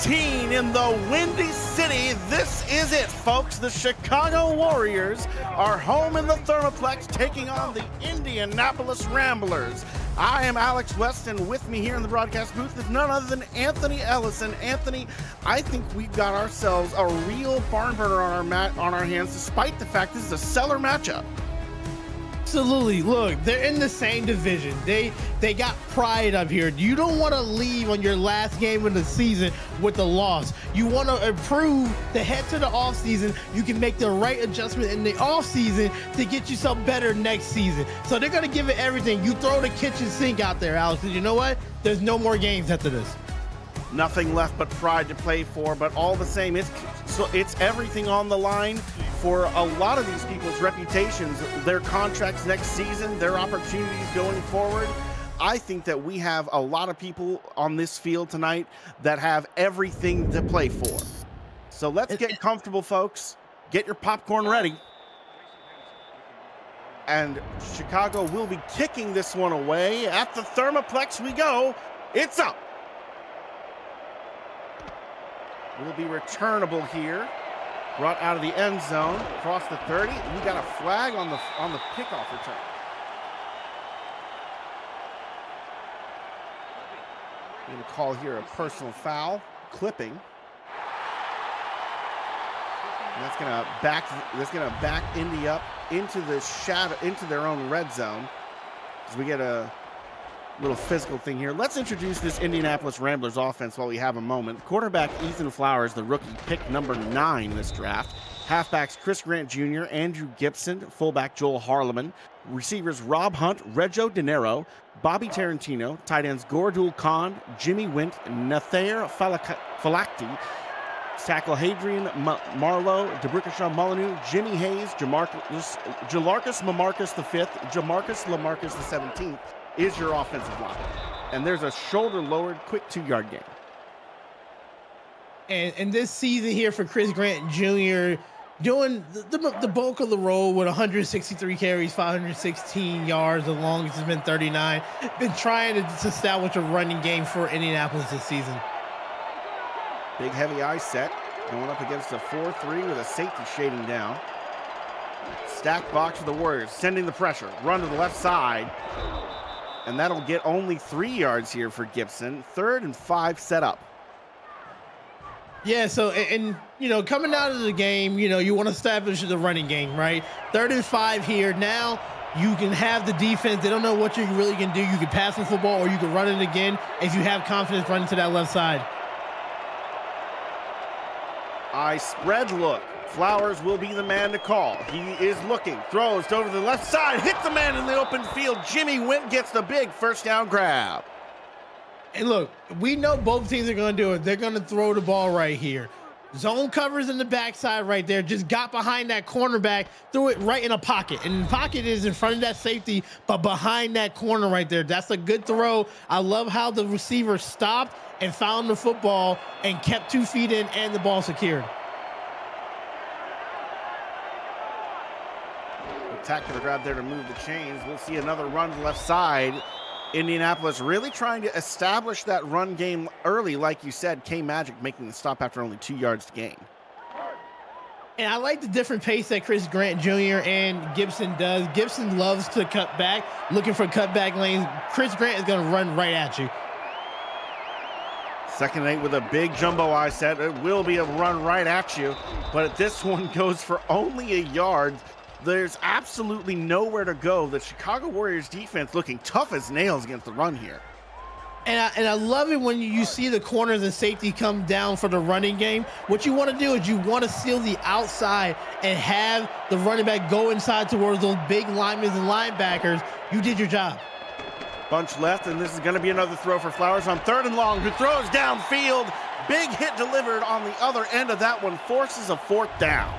18 in the Windy City. This is it, folks. The Chicago Warriors are home in the Thermoplex taking on the Indianapolis Ramblers. I am Alex West, and with me here in the broadcast booth is none other than Anthony Ellison. Anthony, I think we've got ourselves a real barn burner on our hands, despite the fact this is a stellar matchup. Absolutely. Look, they're in the same division. They got pride up here. You don't want to leave on your last game of the season with a loss. You want to improve to head to the offseason. You can make the right adjustment in the offseason to get you something better next season. So they're going to give it everything. You throw the kitchen sink out there, Alex, because you know what? There's no more games after this. Nothing left but pride to play for, but all the same, it's everything on the line for a lot of these people's reputations, their contracts next season, their opportunities going forward. I think that we have a lot of people on this field tonight that have everything to play for. So let's get comfortable, folks. Get your popcorn ready. And Chicago will be kicking this one away. At the Thermoplex we go. It's up. Will be returnable here. Brought out of the end zone, across the 30. We got a flag on the kickoff return. We're going to call here a personal foul, clipping. And that's going to back Indy up into the shadow, into their own red zone, as we get a little physical thing here. Let's introduce this Indianapolis Ramblers offense while we have a moment. Quarterback Ethan Flowers, the rookie, pick number 9 in this draft. Halfbacks Chris Grant Jr., Andrew Gibson, fullback Joel Harleman. Receivers Rob Hunt, Reggio De Niro, Bobby Tarantino. Tight ends Gordul Khan, Jimmy Wint, Nathair Falakti. Tackle Hadrian Marlowe, Debrikashaw Molyneux, Jimmy Hayes, Jalarcus Mamarcus V, Jamarcus Lamarcus the 17th. Is your offensive line. And there's a shoulder-lowered, quick 2-yard gain. And this season here for Chris Grant Jr., doing the bulk of the role with 163 carries, 516 yards, the longest has been 39. Been trying to establish a running game for Indianapolis this season. Big heavy eye set, going up against a 4-3 with a safety shading down. Stack box for the Warriors, sending the pressure. Run to the left side. And that'll get only 3 yards here for Gibson. 3rd and 5 set up. Yeah, so, and you know, coming out of the game, you know, you want to establish the running game, right? 3rd and 5 here. Now you can have the defense. They don't know what you really can do. You can pass the football or you can run it again if you have confidence running to that left side. I spread look. Flowers will be the man to call. He is looking, throws over the left side, hits the man in the open field. Jimmy Wint gets the big first down grab. And look, we know both teams are going to do it. They're going to throw the ball right here. Zone covers in the backside right there. Just got behind that cornerback, threw it right in a pocket. And the pocket is in front of that safety, but behind that corner right there. That's a good throw. I love how the receiver stopped and found the football and kept 2 feet in and the ball secured. Spectacular grab there to move the chains. We'll see another run to the left side. Indianapolis really trying to establish that run game early, like you said. K-Magic making the stop after only 2 yards to gain. And I like the different pace that Chris Grant Jr. and Gibson does. Gibson loves to cut back, looking for cutback lanes. Chris Grant is going to run right at you. 2nd and 8 with a big jumbo eye set. It will be a run right at you, but this one goes for only a yard. There's absolutely nowhere to go. The Chicago Warriors defense looking tough as nails against the run here. And I love it when you see the corners and safety come down for the running game. What you want to do is you want to seal the outside and have the running back go inside towards those big linemen and linebackers. You did your job. Bunch left, and this is going to be another throw for Flowers on 3rd and long, who throws downfield. Big hit delivered on the other end of that one, forces a 4th down.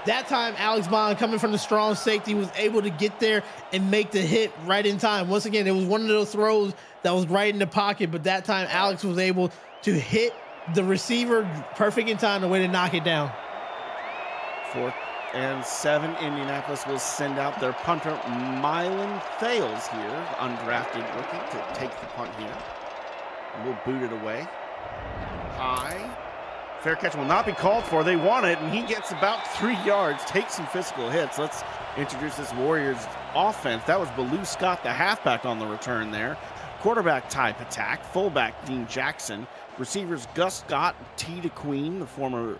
That time, Alex Bond, coming from the strong safety, was able to get there and make the hit right in time. Once again, it was one of those throws that was right in the pocket, but that time Alex was able to hit the receiver perfect in time, the way to knock it down. 4th and 7. Indianapolis will send out their punter, Mylan Thales here, undrafted rookie, to take the punt here. And we'll boot it away. high. Fair catch will not be called for. They want it, and he gets about 3 yards, takes some physical hits. Let's introduce this Warriors offense. That was Baloo Scott, the halfback, on the return there. Quarterback Ty Patak, fullback Dean Jackson, receivers Gus Scott, T. DeQueen, the former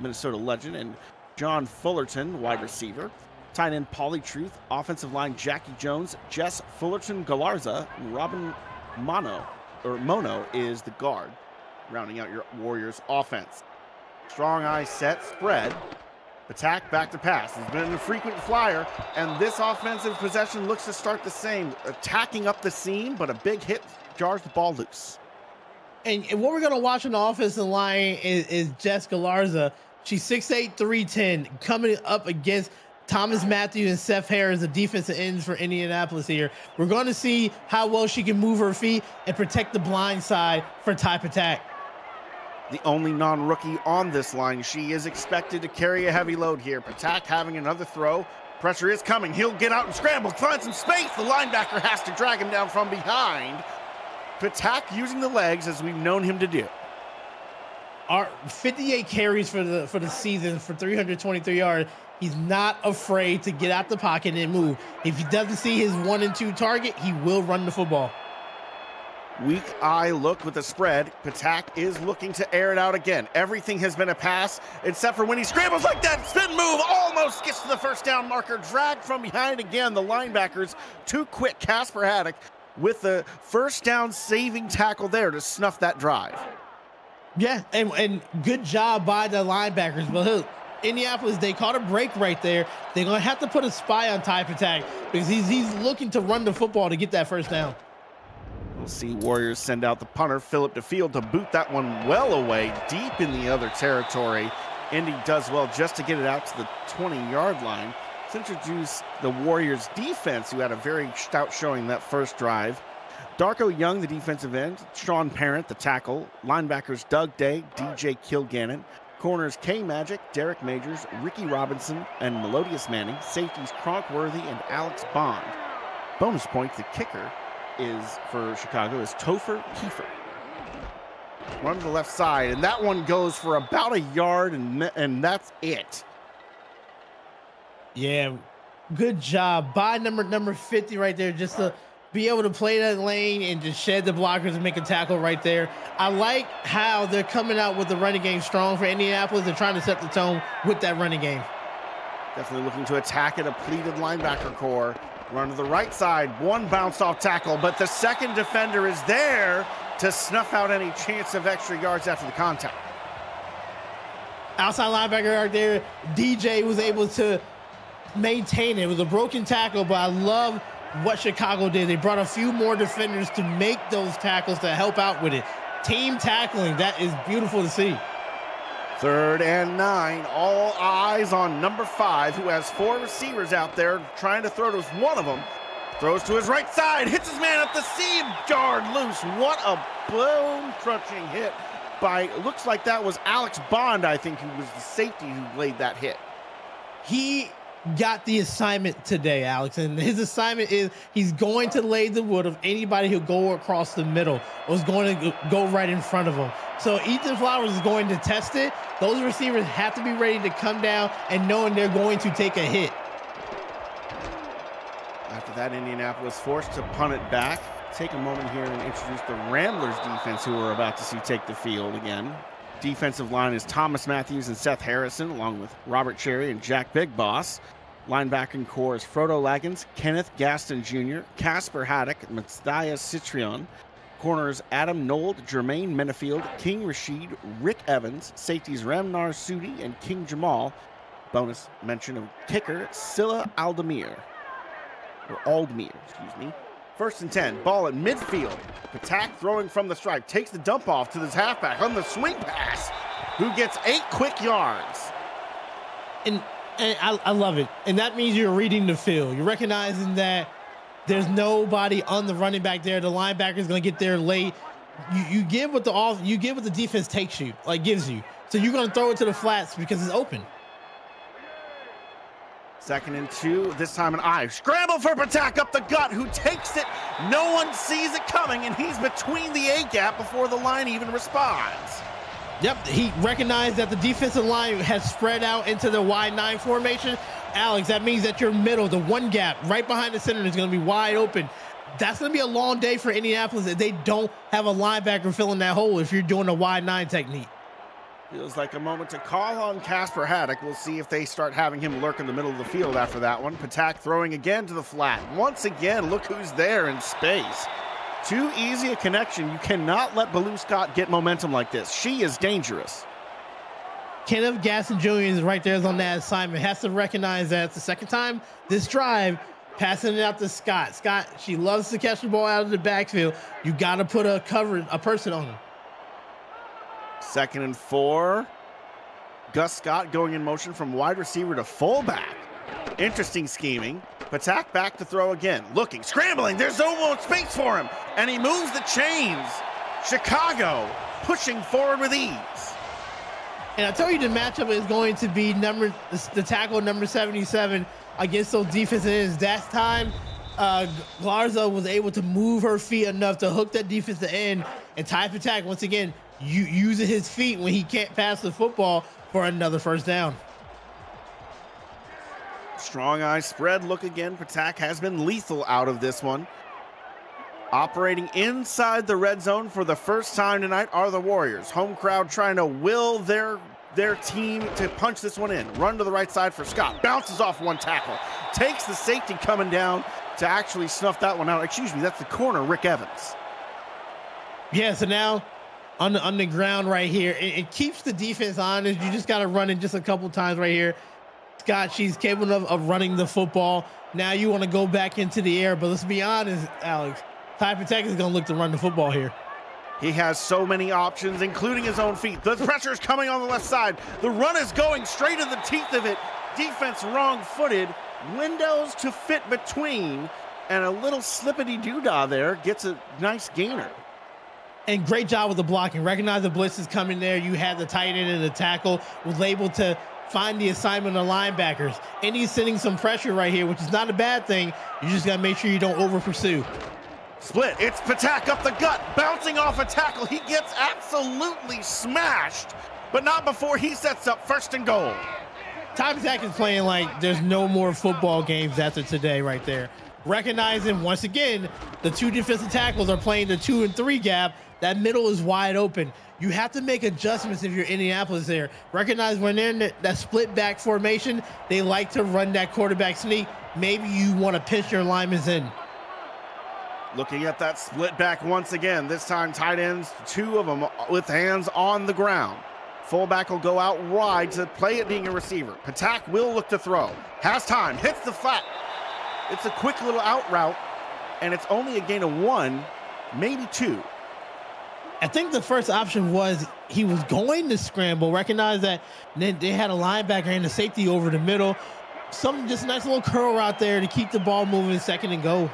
Minnesota legend, and John Fullerton, wide receiver. Tight end Pauly Truth, offensive line Jackie Jones, Jess Fullerton Galarza, and Robin Mono is the guard, rounding out your Warriors offense. Strong eye set, spread, attack, back to pass. He's been a frequent flyer, and this offensive possession looks to start the same. Attacking up the seam, but a big hit jars the ball loose. And what we're going to watch on the offensive line is Jess Galarza. She's 6'8", 310, coming up against Thomas Matthews and Seth Harris, the defensive ends for Indianapolis here. We're going to see how well she can move her feet and protect the blind side for Ty Patak. The only non-rookie on this line. She is expected to carry a heavy load here. Patak having another throw. Pressure is coming. He'll get out and scramble, find some space. The linebacker has to drag him down from behind. Patak using the legs as we've known him to do. Our 58 carries for the season for 323 yards. He's not afraid to get out the pocket and move. If he doesn't see his 1 and 2 target, he will run the football. Weak eye look with the spread. Patak is looking to air it out again. Everything has been a pass, except for when he scrambles like that. Spin move almost gets to the first down marker. Dragged from behind again. The linebackers too quick. Casper Haddock with the first down saving tackle there to snuff that drive. Yeah, and good job by the linebackers. But look, Indianapolis, they caught a break right there. They're going to have to put a spy on Ty Patak because he's looking to run the football to get that first down. We'll see Warriors send out the punter, Philip DeField, to boot that one well away, deep in the other territory. Indy does well just to get it out to the 20-yard line. Let's introduce the Warriors defense, who had a very stout showing that first drive. Darko Young, the defensive end. Sean Parent, the tackle. Linebackers Doug Day, DJ Kilgannon. Corners K-Magic, Derek Majors, Ricky Robinson, and Melodious Manning. Safeties Kronk Worthy and Alex Bond. Bonus point, the kicker is for Chicago is Topher Kiefer. Run to the left side, and that one goes for about a yard, and that's it. Yeah, good job by number 50 right there, just to be able to play that lane and just shed the blockers and make a tackle right there. I like how they're coming out with the running game strong for Indianapolis. They're trying to set the tone with that running game. Definitely looking to attack a depleted linebacker core. Run to the right side, one bounced off tackle, but the second defender is there to snuff out any chance of extra yards after the contact. Outside linebacker right there, DJ was able to maintain it. It was a broken tackle, but I love what Chicago did. They brought a few more defenders to make those tackles to help out with it. Team tackling, that is beautiful to see. 3rd and 9, all eyes on number 5, who has 4 receivers out there trying to throw to one of them. Throws to his right side, hits his man at the seam, yard loose. What a bone-crunching hit by, looks like that was Alex Bond, I think, who was the safety who laid that hit. He got the assignment today, Alex, and his assignment is he's going to lay the wood of anybody who go across the middle or is going to go right in front of him. So Ethan Flowers is going to test it. Those receivers have to be ready to come down and knowing they're going to take a hit. After that, Indianapolis forced to punt it back. Take a moment here and introduce the Ramblers defense, who we're about to see take the field again. Defensive line is Thomas Matthews and Seth Harrison, along with Robert Cherry and Jack Big Boss. Linebacking core is Frodo Laggins, Kenneth Gaston Jr., Casper Haddock, Matthias Citrion. Corners Adam Nold, Jermaine Menefield, King Rashid, Rick Evans. Safeties Ramnar Sudi and King Jamal. Bonus mention of kicker Scylla Aldemir. Excuse me. 1st and 10, ball at midfield. Patak throwing from the stripe, takes the dump off to this halfback on the swing pass, who gets 8 quick yards. And I love it. And that means you're reading the field. You're recognizing that there's nobody on the running back there. The linebacker is going to get there late. You give what the defense takes you, gives you. So you're going to throw it to the flats because it's open. 2nd and 2, this time an eye. Scramble for Patak up the gut, who takes it. No one sees it coming, and he's between the A-gap before the line even responds. Yep, he recognized that the defensive line has spread out into the wide 9 formation. Alex, that means that your middle, the one gap right behind the center, is going to be wide open. That's going to be a long day for Indianapolis if they don't have a linebacker filling that hole if you're doing a wide 9 technique. Feels like a moment to call on Casper Haddock. We'll see if they start having him lurk in the middle of the field after that one. Patak throwing again to the flat. Once again, look who's there in space. Too easy a connection. You cannot let Baloo Scott get momentum like this. She is dangerous. Kenneth Gaston Jr. is right there on that assignment. Has to recognize that it's the second time this drive, passing it out to Scott. Scott, she loves to catch the ball out of the backfield. You got to put a person on her. 2nd and 4. Gus Scott going in motion from wide receiver to fullback. Interesting scheming. Patak back to throw again. Looking, scrambling. There's no more space for him. And he moves the chains. Chicago pushing forward with ease. And I tell you, the matchup is going to be the tackle number 77 against those defensive ends. That time, Garza was able to move her feet enough to hook that defensive end, and Ty Patak, once again, using his feet when he can't pass the football for another first down. Strong eye spread look again. Patak has been lethal out of this one. Operating inside the red zone for the first time tonight are the Warriors. Home crowd trying to will their team to punch this one in. Run to the right side for Scott. Bounces off one tackle. Takes the safety coming down to actually snuff that one out. Excuse me, that's the corner, Rick Evans. Yeah, so now on the ground right here, it keeps the defense honest. You just got to run it just a couple times right here. Scott, she's capable of running the football. Now you want to go back into the air, but let's be honest, Alex. Ty Patak is going to look to run the football here. He has so many options, including his own feet. The pressure is coming on the left side. The run is going straight in the teeth of it. Defense wrong-footed. Windows to fit between. And a little slippity-doo-dah there gets a nice gainer. And great job with the blocking. Recognize the blitz is coming there. You had the tight end and the tackle. Was able to find the assignment of linebackers. And he's sending some pressure right here, which is not a bad thing. You just got to make sure you don't over-pursue. Split, it's Patak up the gut, bouncing off a tackle. He gets absolutely smashed, but not before he sets up 1st and goal. Ty Patak is playing like there's no more football games after today right there. Recognizing, once again, the 2 defensive tackles are playing the 2 and 3 gap. That middle is wide open. You have to make adjustments if you're Indianapolis there. Recognize when they're in that split back formation, they like to run that quarterback sneak. Maybe you want to pinch your linemen in. Looking at that split back once again. This time tight ends, 2 of them with hands on the ground. Fullback will go out wide to play it being a receiver. Patak will look to throw. Has time, hits the flat. It's a quick little out route, and it's only a gain of 1, maybe 2. I think the first option was he was going to scramble. Recognize that they had a linebacker and a safety over the middle. Just a nice little curl route there to keep the ball moving, 2nd and goal.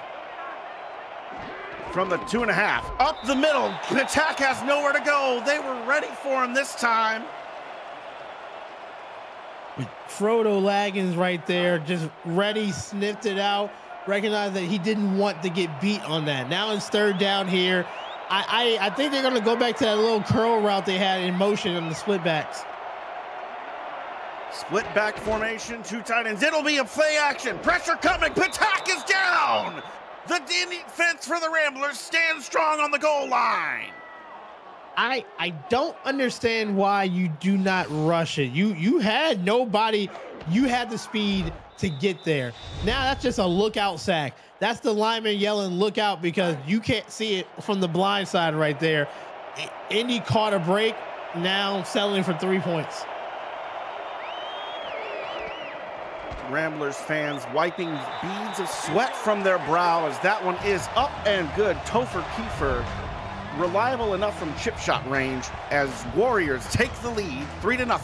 From the 2.5, up the middle. Patak has nowhere to go. They were ready for him this time. Frodo Laggins right there, just ready, sniffed it out. Recognize that he didn't want to get beat on that. Now it's 3rd down here. I think they're going to go back to that little curl route they had in motion on the split backs. Split back formation, 2 tight ends. It'll be a play action. Pressure coming. Patak is down. The defense for the Ramblers stands strong on the goal line. I don't understand why you do not rush it. You had nobody. You had the speed to get there. Now that's just a lookout sack. That's the lineman yelling look out because you can't see it from the blind side right there. Indy caught a break, now settling for 3 points. Ramblers fans wiping beads of sweat from their brow as that one is up and good. Topher Kiefer, reliable enough from chip shot range as Warriors take the lead 3-0.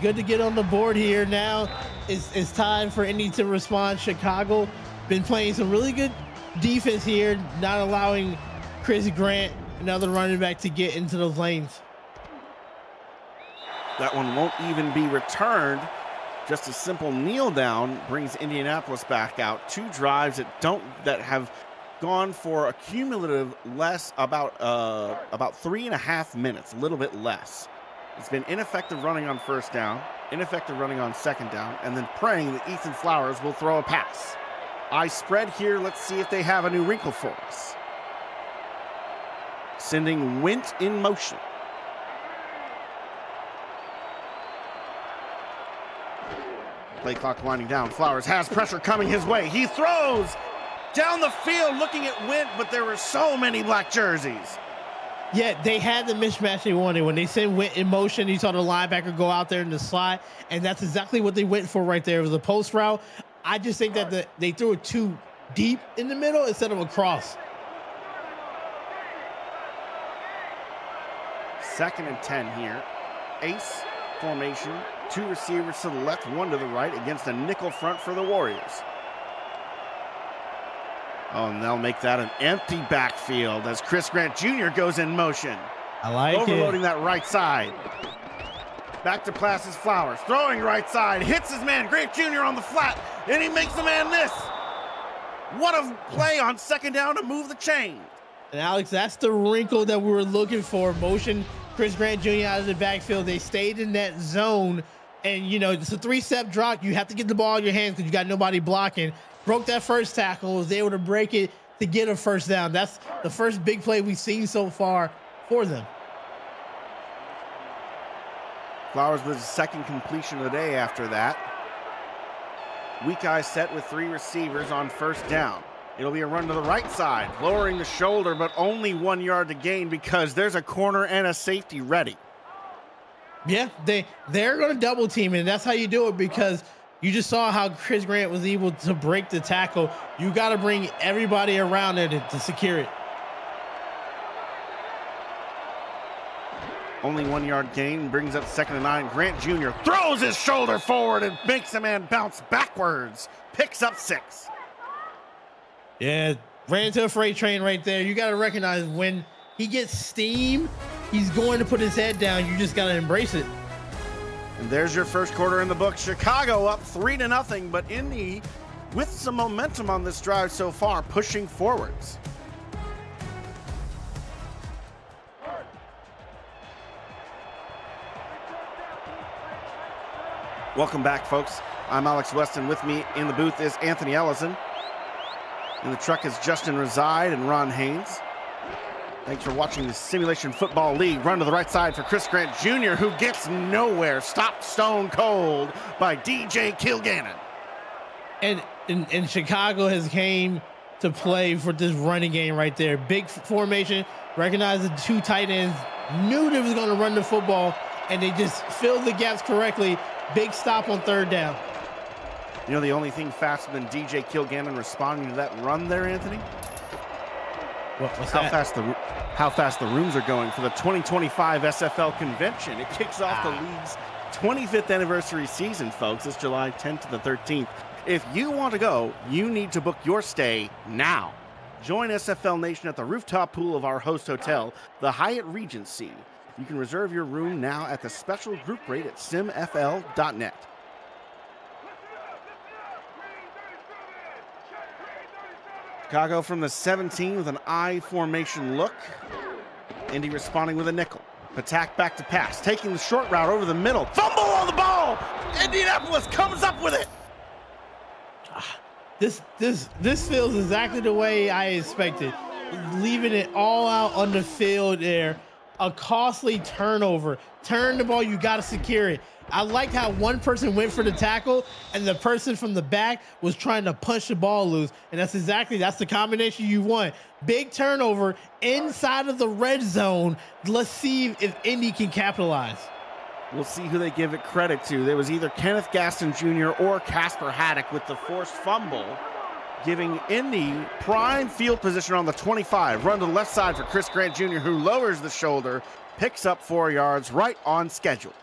Good to get on the board here. Now it's time for Indy to respond. Chicago been playing some really good defense here, not allowing Chris Grant, another running back, to get into those lanes. That one won't even be returned. Just a simple kneel down brings Indianapolis back out. 2 drives that gone for a cumulative about 3.5 minutes, a little bit less. It's been ineffective running on first down, ineffective running on second down, and then praying that Ethan Flowers will throw a pass. I spread here. Let's see if they have a new wrinkle for us. Sending Wint in motion. Play clock winding down. Flowers has pressure coming his way. He throws down the field looking at Wint, but there were so many black jerseys. Yeah, they had the mismatch they wanted. When they sent Wint in motion, you saw the linebacker go out there in the slot, and that's exactly what they went for right there. It was a post route. I just think that they threw it too deep in the middle instead of across. 2nd and 10 here. Ace formation. 2 receivers to the left, 1 to the right against a nickel front for the Warriors. Oh, and they'll make that an empty backfield as Chris Grant Jr. goes in motion. I like overloading that right side. Back to pass is Flowers. Throwing right side. Hits his man, Grant Jr. on the flat, and he makes the man miss. What a play on 2nd down to move the chain. And Alex, that's the wrinkle that we were looking for. Motion Chris Grant Jr. out of the backfield. They stayed in that zone. And, you know, it's a 3-step drop. You have to get the ball in your hands because you got nobody blocking. Broke that first tackle. Was able to break it to get a first down. That's the first big play we've seen so far for them. Flowers with his 2nd completion of the day after that. Weak eye set with 3 receivers on first down. It'll be a run to the right side, lowering the shoulder, but only 1 yard to gain because there's a corner and a safety ready. Yeah, they're going to double team, and that's how you do it because you just saw how Chris Grant was able to break the tackle. You got to bring everybody around there to secure it. Only 1 yard gain brings up 2nd and 9. Grant Jr. throws his shoulder forward and makes a man bounce backwards. Picks up 6. Yeah, ran into a freight train right there. You got to recognize when he gets steam, he's going to put his head down. You just got to embrace it. And there's your first quarter in the book. Chicago up 3-0, but Indy with some momentum on this drive so far, pushing forwards. Welcome back, folks. I'm Alex Weston. With me in the booth is Anthony Ellison. In the truck is Justin Reside and Ron Haynes. Thanks for watching the Simulation Football League. Run to the right side for Chris Grant Jr., who gets nowhere. Stopped stone cold by DJ Kilgannon. And Chicago has came to play for this running game right there. Big formation, recognized the 2 tight ends, knew they was going to run the football, and they just filled the gaps correctly. Big stop on 3rd down. You know the only thing faster than DJ Kilgannon responding to that run there, Anthony? What's how that? How fast the rooms are going for the 2025 SFL convention. It kicks off the league's 25th anniversary season, folks. It's July 10th to the 13th. If you want to go, you need to book your stay now. Join SFL Nation at the rooftop pool of our host hotel, the Hyatt Regency. You can reserve your room now at the special group rate at simfl.net. Chicago from the 17 with an I formation look. Indy responding with a nickel. Patak back to pass, taking the short route over the middle. Fumble on the ball! Indianapolis comes up with it! This feels exactly the way I expected. Leaving it all out on the field there. A costly turnover. Turn the ball, you got to secure it. I liked how one person went for the tackle and the person from the back was trying to punch the ball loose. And that's the combination you want. Big turnover inside of the red zone. Let's see if Indy can capitalize. We'll see who they give it credit to. There was either Kenneth Gaston Jr. or Casper Haddock with the forced fumble, giving Indy prime field position on the 25. Run to the left side for Chris Grant Jr., who lowers the shoulder, picks up 4 yards, right on schedule.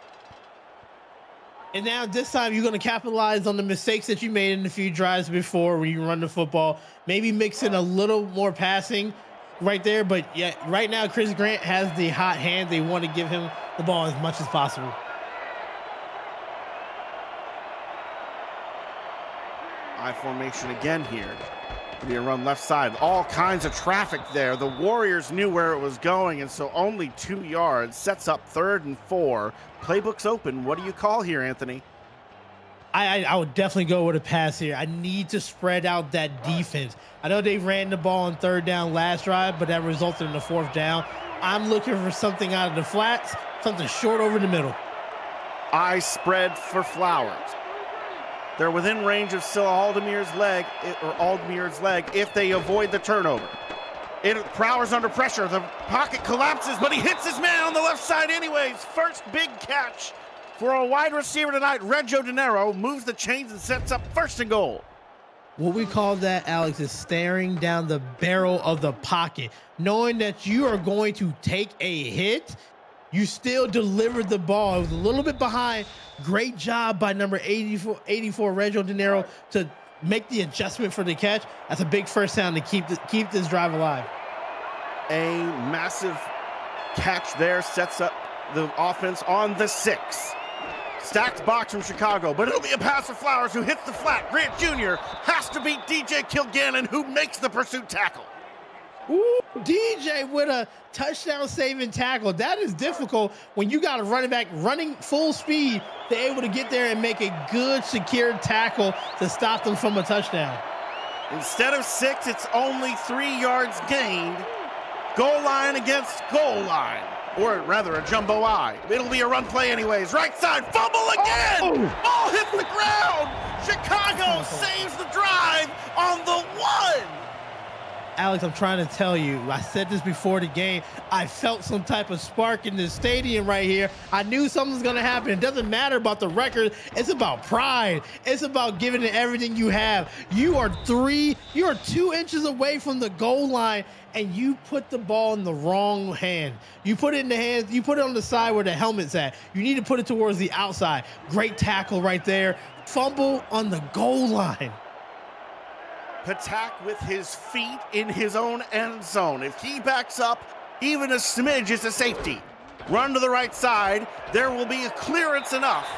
And now this time you're going to capitalize on the mistakes that you made in a few drives before when you run the football. Maybe mix in a little more passing right there. But yeah, right now Chris Grant has the hot hand. They want to give him the ball as much as possible. I formation again here. Be a run left side. All kinds of traffic there. The Warriors knew where it was going, and so only 2 yards. Sets up 3rd and 4. Playbook's open. What do you call here, Anthony? I would definitely go with a pass here. I need to spread out that defense. I know they ran the ball on 3rd down last drive, but that resulted in the 4th down. I'm looking for something out of the flats, something short over the middle. I spread for Flowers. They're within range of Scylla Aldemir's leg if they avoid the turnover. Flowers under pressure. The pocket collapses, but he hits his man on the left side anyways. First big catch for a wide receiver tonight. Reggio De Niro moves the chains and sets up 1st and goal. What we call that, Alex, is staring down the barrel of the pocket. Knowing that you are going to take a hit, you still delivered the ball. It was a little bit behind. Great job by number 84 Reggio De Niro to make the adjustment for the catch. That's a big first down to keep this drive alive. A massive catch there sets up the offense on the 6. Stacked box from Chicago, but it'll be a pass for Flowers, who hits the flat. Grant Jr. has to beat DJ Kilgannon, who makes the pursuit tackle. Ooh, DJ with a touchdown saving tackle. That is difficult when you got a running back running full speed. They're able to get there and make a good secured tackle to stop them from a touchdown. Instead of 6, it's only 3 yards gained. Goal line against goal line. Or rather, a jumbo I. It'll be a run play anyways. Right side, fumble again! Oh. Ball hits the ground! Chicago saves the drive on the 1! Alex, I'm trying to tell you, I said this before the game. I felt some type of spark in this stadium right here. I knew something was going to happen. It doesn't matter about the record. It's about pride. It's about giving it everything you have. You are 2 inches away from the goal line, and you put the ball in the wrong hand. You put it in the hands, you put it on the side where the helmet's at. You need to put it towards the outside. Great tackle right there. Fumble on the goal line. Patak with his feet in his own end zone. If he backs up even a smidge, it's a safety. Run to the right side. There will be a clearance enough.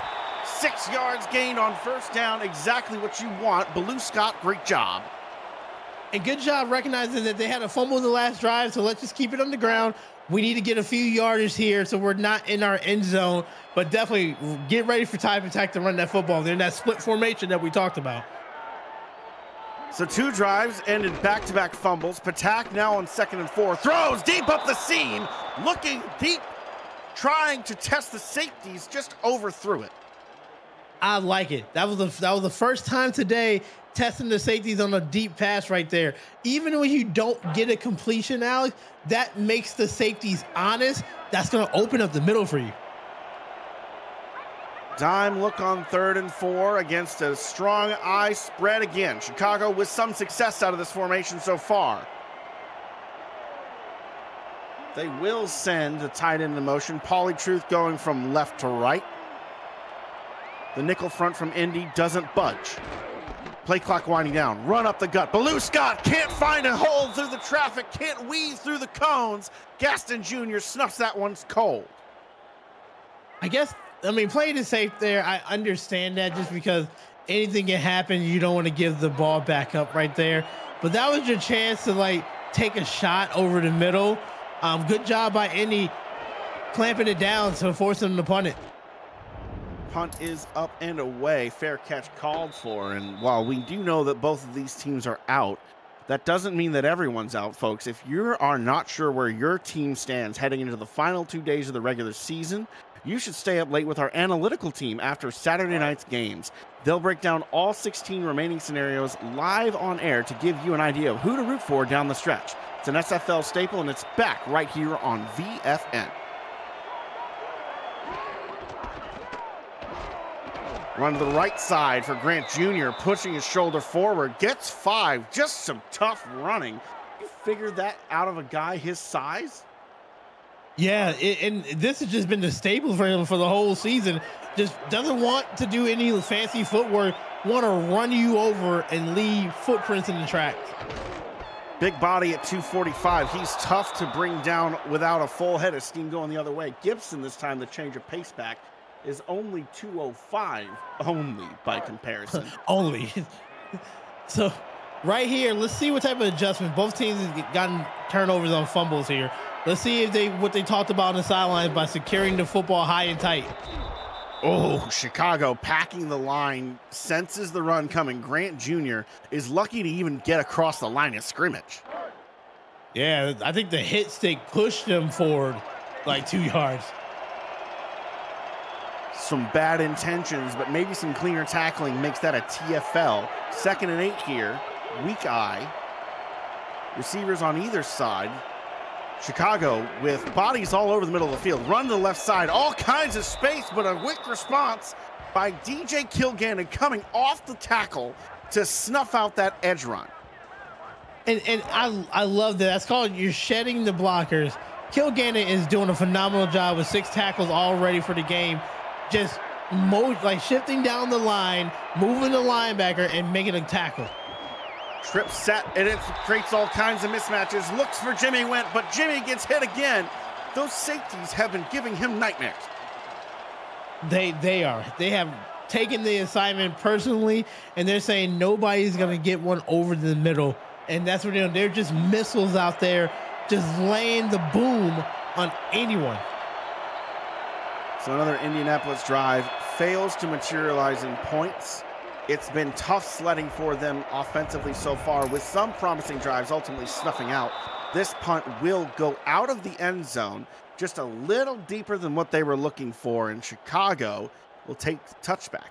6 yards gained on 1st down. Exactly what you want. Bellew Scott, great job. And good job recognizing that they had a fumble in the last drive, so let's just keep it on the ground. We need to get a few yardage here so we're not in our end zone, but definitely get ready for Ty Patak to run that football. They're in that split formation that we talked about. So 2 drives ended back-to-back fumbles. Patak now on 2nd and 4. Throws deep up the seam. Looking deep, trying to test the safeties, just overthrew it. I like it. That was the first time today testing the safeties on a deep pass right there. Even when you don't get a completion, Alex, that makes the safeties honest. That's going to open up the middle for you. Dime look on 3rd and 4 against a strong I spread again. Chicago with some success out of this formation so far. They will send the tight end in motion. Pauly Truth going from left to right. The nickel front from Indy doesn't budge. Play clock winding down. Run up the gut. Bellew Scott can't find a hole through the traffic. Can't weave through the cones. Gaston Jr. snuffs that one cold. Playing it safe there, I understand that just because anything can happen. You don't want to give the ball back up right there. But that was your chance to take a shot over the middle. Good job by Indy clamping it down to force them to punt it. Punt is up and away. Fair catch called for. And while we do know that both of these teams are out, that doesn't mean that everyone's out, folks. If you are not sure where your team stands heading into the final 2 days of the regular season, you should stay up late with our analytical team after Saturday night's games. They'll break down all 16 remaining scenarios live on air to give you an idea of who to root for down the stretch. It's an SFL staple, and it's back right here on VFN. Run to the right side for Grant Jr., pushing his shoulder forward, gets 5. Just some tough running. You figure that out of a guy his size? Yeah, and this has just been the staple for him for the whole season. Just doesn't want to do any fancy footwork, want to run you over and leave footprints in the track. Big body at 245. He's tough to bring down without a full head of steam going the other way. Gibson this time, the change of pace back, is only 205, only by comparison. Only. So right here, let's see what type of adjustments. Both teams have gotten turnovers on fumbles here. Let's see if what they talked about on the sidelines by securing the football high and tight. Oh, Chicago packing the line, senses the run coming. Grant Jr. is lucky to even get across the line of scrimmage. Yeah, I think the hit stick pushed them forward like 2 yards. Some bad intentions, but maybe some cleaner tackling makes that a TFL. 2nd and 8 here. Weak eye. Receivers on either side. Chicago with bodies all over the middle of the field. Run to the left side. All kinds of space, but a quick response by DJ Kilgannon coming off the tackle to snuff out that edge run. And I love that. That's called you're shedding the blockers. Kilgannon is doing a phenomenal job with 6 tackles already for the game. Just shifting down the line, moving the linebacker, and making a tackle. Trip set, and it creates all kinds of mismatches. Looks for Jimmy Went, but Jimmy gets hit again. Those safeties have been giving him nightmares. They have taken the assignment personally, and they're saying nobody's going to get one over the middle. And that's what they're doing. They're just missiles out there, just laying the boom on anyone. So another Indianapolis drive fails to materialize in points. It's been tough sledding for them offensively so far, with some promising drives ultimately snuffing out. This punt will go out of the end zone, just a little deeper than what they were looking for, and Chicago will take the touchback.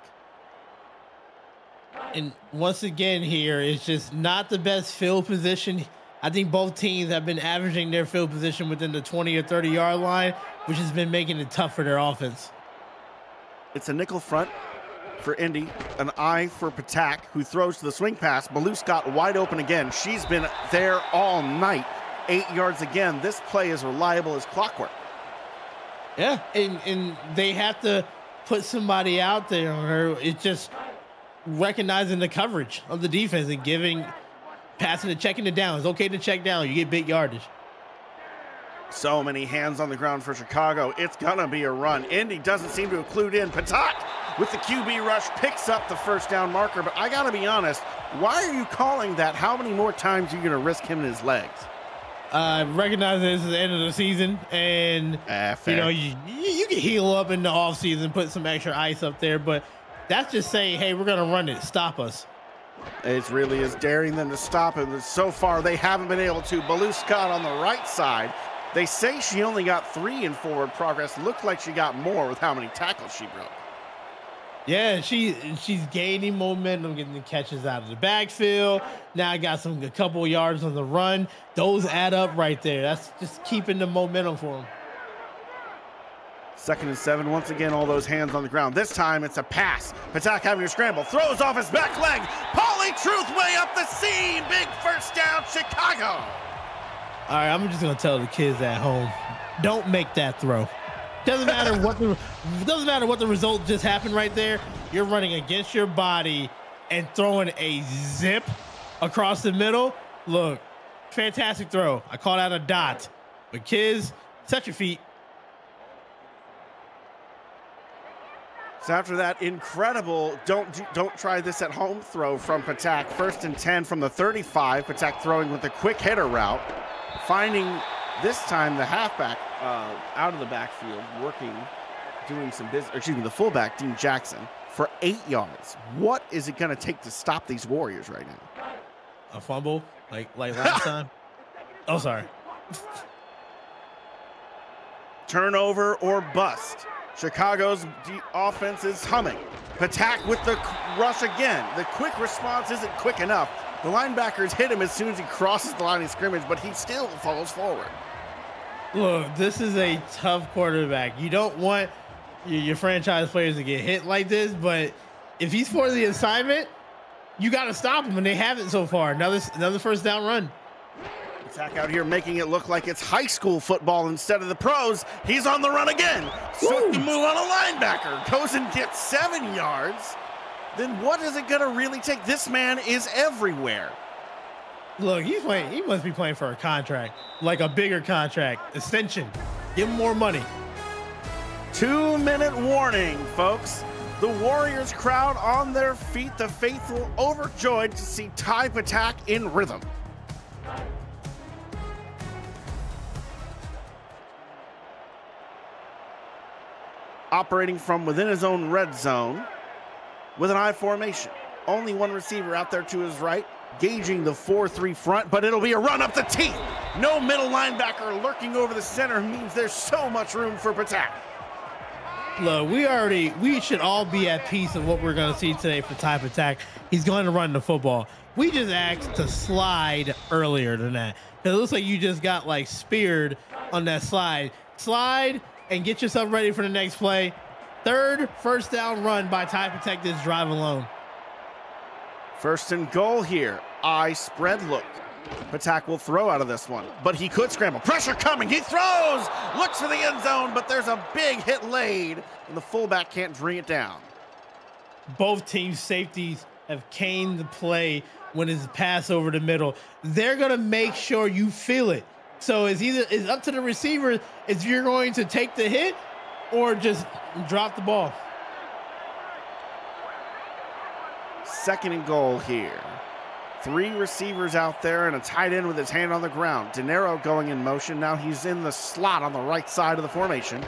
And once again here, it's just not the best field position. I think both teams have been averaging their field position within the 20 or 30-yard line, which has been making it tough for their offense. It's a nickel front for Indy, an eye for Patak, who throws to the swing pass. Baloo Scott wide open again. She's been there all night. 8 yards again. This play is reliable as clockwork. Yeah, and they have to put somebody out there on her. It's just recognizing the coverage of the defense and passing and checking it down. It's okay to check down. You get big yardage. So many hands on the ground for Chicago. It's gonna be a run. Indy doesn't seem to have clued in. Patak with the QB rush picks up the first down marker, but I gotta be honest, why are you calling that? How many more times are you gonna risk him in his legs? Recognize this is the end of the season, and you know you can heal up in the off season, put some extra ice up there, but that's just saying, hey, we're gonna run it, stop us. It really is daring them to stop him. So far, they haven't been able to. Baloo Scott on the right side. They say she only got 3 in forward progress. Looked like she got more with how many tackles she broke. Yeah, she's gaining momentum, getting the catches out of the backfield. Now I got a couple yards on the run. Those add up right there. That's just keeping the momentum for them. 2nd and 7. Once again, all those hands on the ground. This time it's a pass. Patak having to scramble. Throws off his back leg. Pauly Truth way up the seam. Big first down, Chicago. All right, I'm just gonna tell the kids at home, don't make that throw. Doesn't matter what the result just happened right there. You're running against your body and throwing a zip across the middle. Look, fantastic throw. I call that a dot. But kids, set your feet. So after that incredible don't try this at home throw from Patak. 1st and 10 from the 35. Patak throwing with a quick hitter route. Finding this time the halfback out of the backfield, doing some business. Excuse me, the fullback, Dean Jackson, for 8 yards. What is it going to take to stop these Warriors right now? A fumble, like last time. Oh, sorry. Turnover or bust. Chicago's offense is humming. Patak with the rush again. The quick response isn't quick enough. The linebackers hit him as soon as he crosses the line of scrimmage, but he still falls forward. Look, this is a tough quarterback. You don't want your franchise players to get hit like this, but if he's for the assignment, you got to stop him, and they haven't so far. Another first down run. Patak out here making it look like it's high school football instead of the pros. He's on the run again. So the move on a linebacker. Goes and gets 7 yards. Then what is it going to really take? This man is everywhere. Look, he must be playing for a contract, like a bigger contract, extension. Give him more money. 2-minute warning, folks. The Warriors crowd on their feet, the faithful overjoyed to see Ty Patak in rhythm. Operating from within his own red zone with an I formation. Only one receiver out there to his right, gauging the 4-3 front, but it'll be a run up the teeth. No middle linebacker lurking over the center means there's so much room for Patak. Look, we should all be at peace of what we're going to see today for Ty Patak. He's going to run the football. We just asked to slide earlier than that. It looks like you just got like speared on that slide. Slide and get yourself ready for the next play. Third first down run by Ty Patak this drive alone. First and goal here. I spread look. Patak will throw out of this one, but he could scramble. Pressure coming. He throws. Looks for the end zone, but there's a big hit laid, and the fullback can't bring it down. Both teams' safeties have caned the play when it's pass over the middle. They're going to make sure you feel it. So it's up to the receiver if you're going to take the hit or just drop the ball. Second and goal here. 3 receivers out there and a tight end with his hand on the ground. De Niro going in motion. Now he's in the slot on the right side of the formation.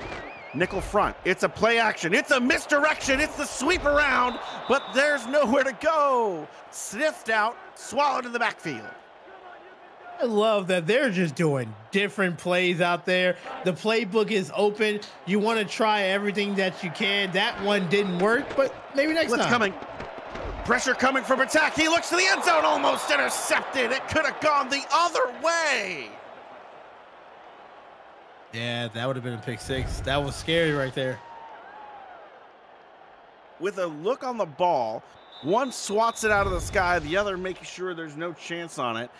Nickel front. It's a play action. It's a misdirection. It's the sweep around, but there's nowhere to go. Sniffed out, swallowed in the backfield. I love that they're just doing different plays out there. The playbook is open. You want to try everything that you can. That one didn't work, but maybe next time. Coming. Pressure coming from Patak. He looks to the end zone, almost intercepted. It could have gone the other way. Yeah, that would have been a pick 6. That was scary right there. With a look on the ball, one swats it out of the sky, the other making sure there's no chance on it.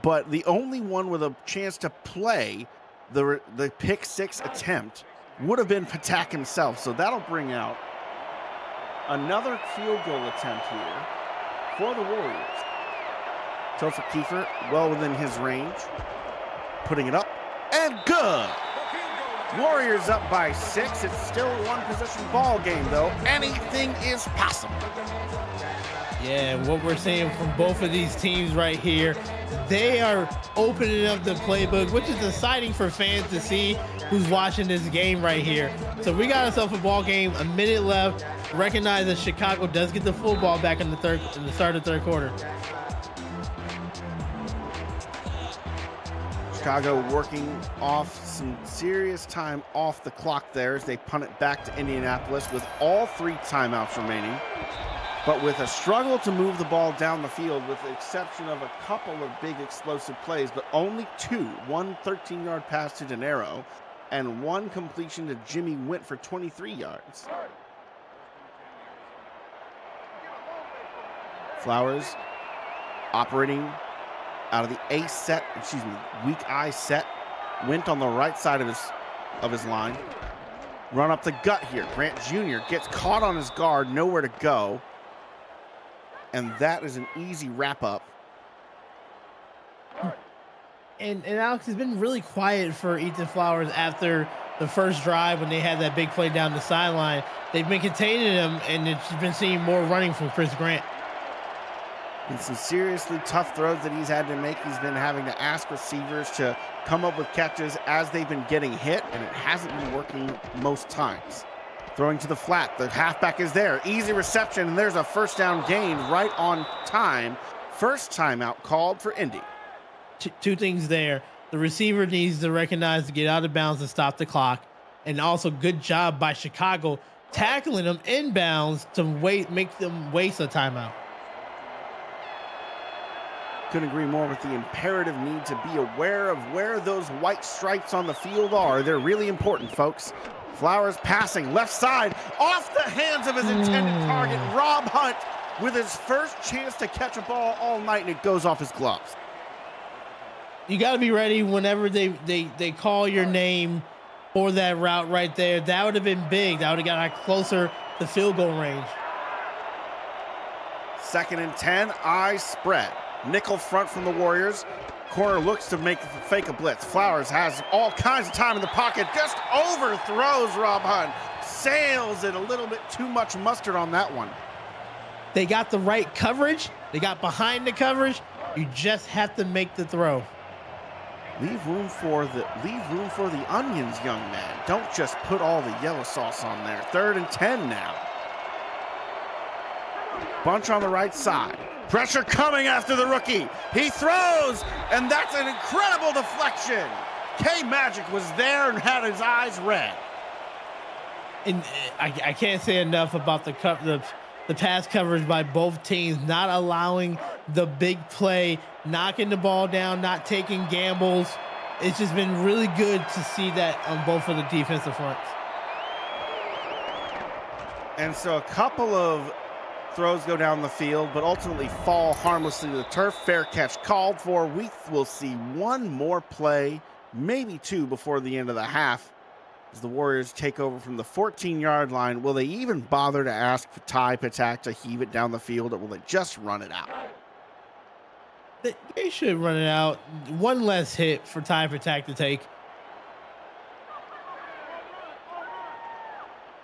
But the only one with a chance to play the pick 6 attempt would have been Patak himself. So that'll bring out another field goal attempt here for the Warriors. Topher Kiefer, well within his range, putting it up, and good. Warriors up by 6. It's still a one-possession ball game, though. Anything is possible. Yeah, what we're seeing from both of these teams right here, they are opening up the playbook, which is exciting for fans to see who's watching this game right here. So we got ourselves a ball game, a minute left. Recognize that Chicago does get the full ball back in the start of the third quarter. Chicago working off some serious time off the clock there as they punt it back to Indianapolis with all 3 timeouts remaining. But with a struggle to move the ball down the field, with the exception of a couple of big explosive plays, but only 2. One 13-yard pass to De Niro and 1 completion to Jimmy Wint for 23 yards. Flowers operating out of the weak eye set. Wint on the right side of his line. Run up the gut here. Grant Jr. gets caught on his guard, nowhere to go. And that is an easy wrap up. And Alex has been really quiet for Ethan Flowers after the first drive when they had that big play down the sideline. They've been containing him, and it's been seeing more running from Chris Grant. And some seriously tough throws that he's had to make. He's been having to ask receivers to come up with catches as they've been getting hit, and it hasn't been working most times. Throwing to the flat, the halfback is there. Easy reception, and there's a first down gain right on time. First timeout called for Indy. 2 things there. The receiver needs to recognize to get out of bounds and stop the clock. And also good job by Chicago tackling them inbounds to make them waste a timeout. Couldn't agree more with the imperative need to be aware of where those white stripes on the field are. They're really important, folks. Flowers passing left side off the hands of his intended target, Rob Hunt, with his first chance to catch a ball all night, and it goes off his gloves. You got to be ready whenever they call your name for that route right there. That would have been big. That would have got closer to field goal range. 2nd and 10, I spread. Nickel front from the Warriors. Corner looks to fake a blitz. Flowers has all kinds of time in the pocket. Just overthrows Rob Hunt. sails it. A little bit too much mustard on that one. They got the right coverage. They got behind the coverage. You just have to make the throw. Leave room for the onions, young man. Don't just put all the yellow sauce on there. 3rd and 10 now. Bunch on the right side. Pressure coming after the rookie. He throws, and that's an incredible deflection. K-Magic was there and had his eyes red. And I can't say enough about the pass coverage by both teams, not allowing the big play, knocking the ball down, not taking gambles. It's just been really good to see that on both of the defensive fronts. And so a couple of throws go down the field, but ultimately fall harmlessly to the turf. Fair catch called for. We will see one more play, maybe two, before the end of the half, as the Warriors take over from the 14-yard line. Will they even bother to ask for Ty Patak to heave it down the field, or will they just run it out? They should run it out. One less hit for Ty Patak to take.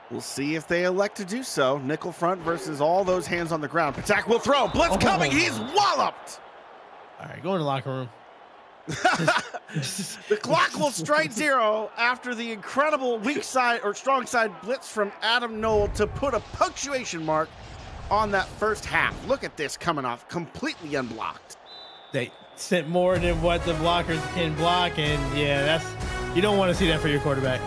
We'll see if they elect to do so. Nickel front versus all those hands on the ground. Patak will throw. Blitz coming. He's walloped. All right, go in the locker room. The clock will strike 0 after the incredible weak side or strong side blitz from Adam Knoll to put a punctuation mark on that first half. Look at this coming off completely unblocked. They sent more than what the blockers can block, and yeah, you don't want to see that for your quarterback.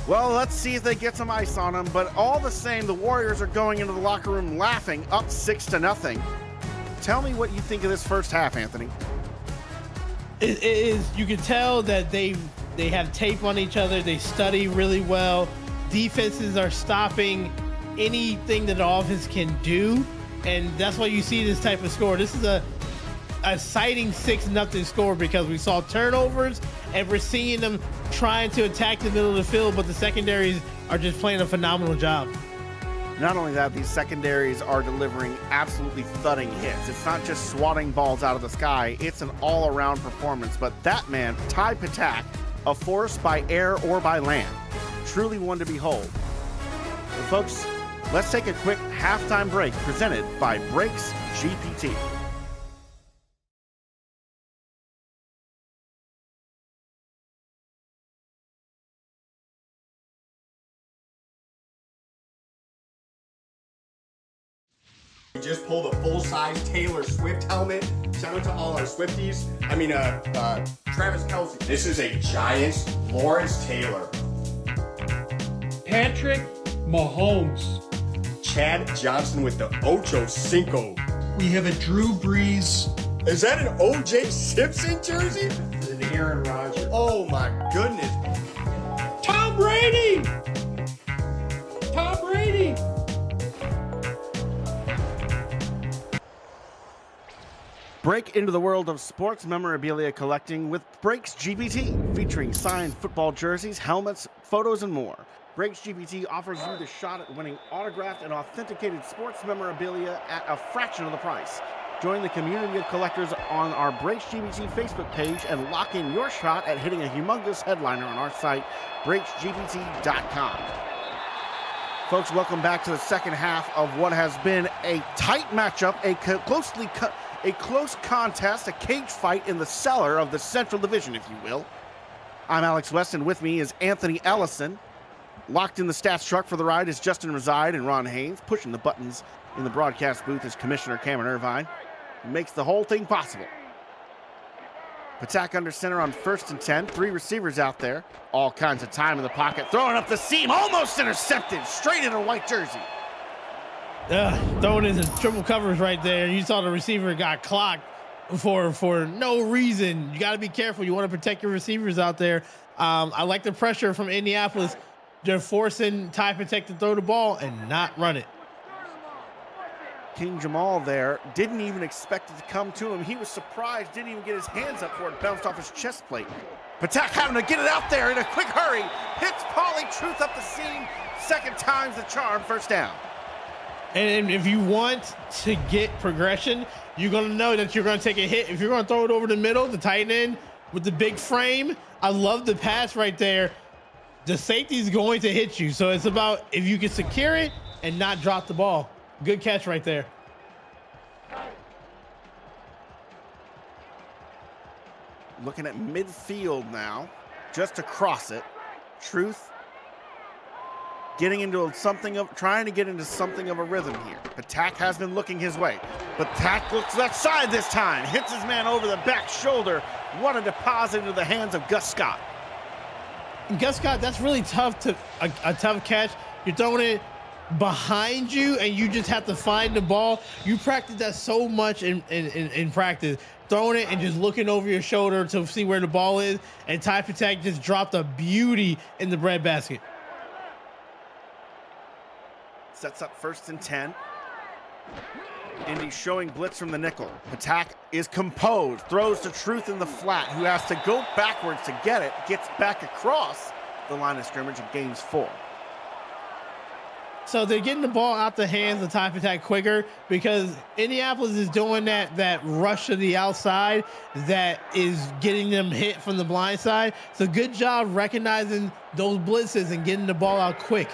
Well, let's see if they get some ice on them, but all the same, the Warriors are going into the locker room laughing, up 6-0. Tell me what you think of this first half, Anthony. It is, you can tell that they have tape on each other. They study really well. Defenses are stopping anything that the offense can do, and that's why you see this type of score. This is a exciting 6-0 score because we saw turnovers, and we're seeing them trying to attack the middle of the field, but the secondaries are just playing a phenomenal job. Not only that, these secondaries are delivering absolutely thudding hits. It's not just swatting balls out of the sky. It's an all-around performance. But that man, Ty Patak, a force by air or by land. Truly one to behold. Well, folks, let's take a quick halftime break presented by Brakes GPT. We just pulled a full-size Taylor Swift helmet. Shout out to all our Swifties. Travis Kelce. This is a Giants Lawrence Taylor. Patrick Mahomes. Chad Johnson with the Ocho Cinco. We have a Drew Brees. Is that an O.J. Simpson jersey? It's an Aaron Rodgers. Oh my goodness. Tom Brady. Tom Brady. Break into the world of sports memorabilia collecting with Brakes GPT, featuring signed football jerseys, helmets, photos, and more. Brakes GPT offers you the shot at winning autographed and authenticated sports memorabilia at a fraction of the price. Join the community of collectors on our Brakes GPT Facebook page and lock in your shot at hitting a humongous headliner on our site, brakesgpt.com. Folks, welcome back to the second half of what has been a tight matchup, a close contest, a cage fight in the cellar of the Central Division, if you will. I'm Alex West, and with me is Anthony Ellison. Locked in the stats truck for the ride is Justin Reside and Ron Haynes. Pushing the buttons in the broadcast booth is Commissioner Cameron Irvine, who makes the whole thing possible. Patak under center on 1st and 10. 3 receivers out there. All kinds of time in the pocket. Throwing up the seam. Almost intercepted. Straight in a white jersey. Throwing into triple covers right there. You saw the receiver got clocked for no reason. You got to be careful. You want to protect your receivers out there. I like the pressure from Indianapolis. They're forcing Ty Patak to throw the ball and not run it. King Jamal there didn't even expect it to come to him. He was surprised, didn't even get his hands up for it, bounced off his chest plate. Patak having to get it out there in a quick hurry. Hits Pauly Truth up the seam. Second time's the charm, first down. And if you want to get progression, you're going to know that you're going to take a hit. If you're going to throw it over the middle, the tight end with the big frame, I love the pass right there. the safety is going to hit you. So it's about if you can secure it and not drop the ball. Good catch right there. Looking at midfield now, just to cross it. Truth getting into trying to get into something of a rhythm here. Patak has been looking his way. Patak looks left side this time. Hits his man over the back shoulder. What a deposit into the hands of Gus Scott. Gus Scott, that's really tough a tough catch. You're throwing it behind you and you just have to find the ball. You practice that so much in practice. Throwing it and just looking over your shoulder to see where the ball is. And Ty Patak just dropped a beauty in the breadbasket. Sets up 1st and 10. Indy showing blitz from the nickel. Patak is composed, throws to Truth in the flat, who has to go backwards to get it, gets back across the line of scrimmage and gains 4. So they're getting the ball out the hands of Ty Patak quicker because Indianapolis is doing that rush to the outside that is getting them hit from the blind side. So good job recognizing those blitzes and getting the ball out quick.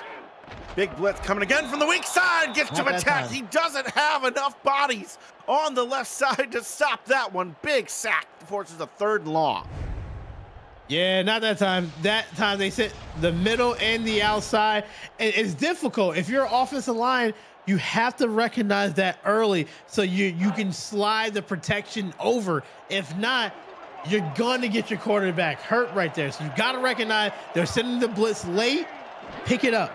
Big blitz coming again from the weak side. Gets to Patak. He doesn't have enough bodies on the left side to stop that one. Big sack. Forces a 3rd and long. Yeah, not that time. That time they sit the middle and the outside. And it's difficult. If you're offensive line, you have to recognize that early so you can slide the protection over. If not, you're going to get your quarterback hurt right there. So you got to recognize they're sending the blitz late. Pick it up.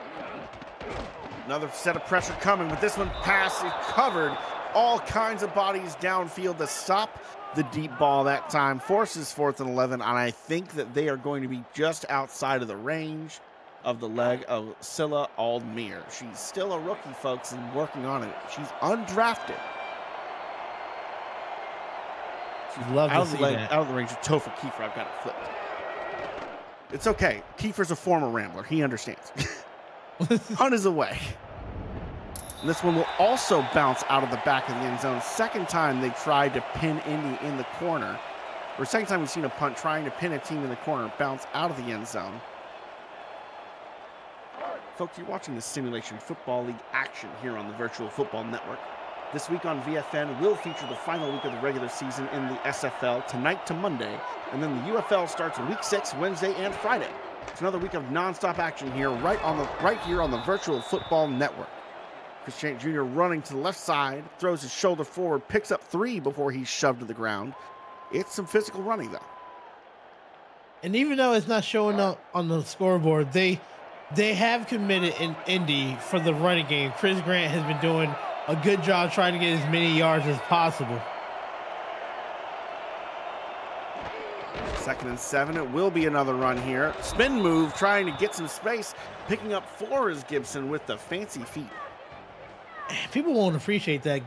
Another set of pressure coming, but this one pass is covered. All kinds of bodies downfield to stop the deep ball that time. Forces 4th and 11, and I think that they are going to be just outside of the range of the leg of Scylla Aldmere. She's still a rookie, folks, and working on it. She's undrafted. She's lovely out of the range of Topher Kiefer. I've got it flipped. It's okay. Kiefer's a former Rambler. He understands. Hunt is away. And this one will also bounce out of the back of the end zone. Second time they tried to pin Indy in the corner. Or second time we've seen a punt trying to pin a team in the corner, bounce out of the end zone. Folks, you're watching the Simulation Football League action here on the Virtual Football Network. This week on VFN will feature the final week of the regular season in the SFL tonight to Monday. And then the UFL starts week 6, Wednesday and Friday. It's another week of nonstop action here, right here on the Virtual Football Network. Chris Chant Jr. running to the left side, throws his shoulder forward, picks up 3 before he's shoved to the ground. It's some physical running, though. And even though it's not showing up on the scoreboard, they have committed in Indy for the running game. Chris Grant has been doing a good job trying to get as many yards as possible. 2nd and 7, it will be another run here. Spin move, trying to get some space. Picking up 4 is Gibson with the fancy feet. People won't appreciate that.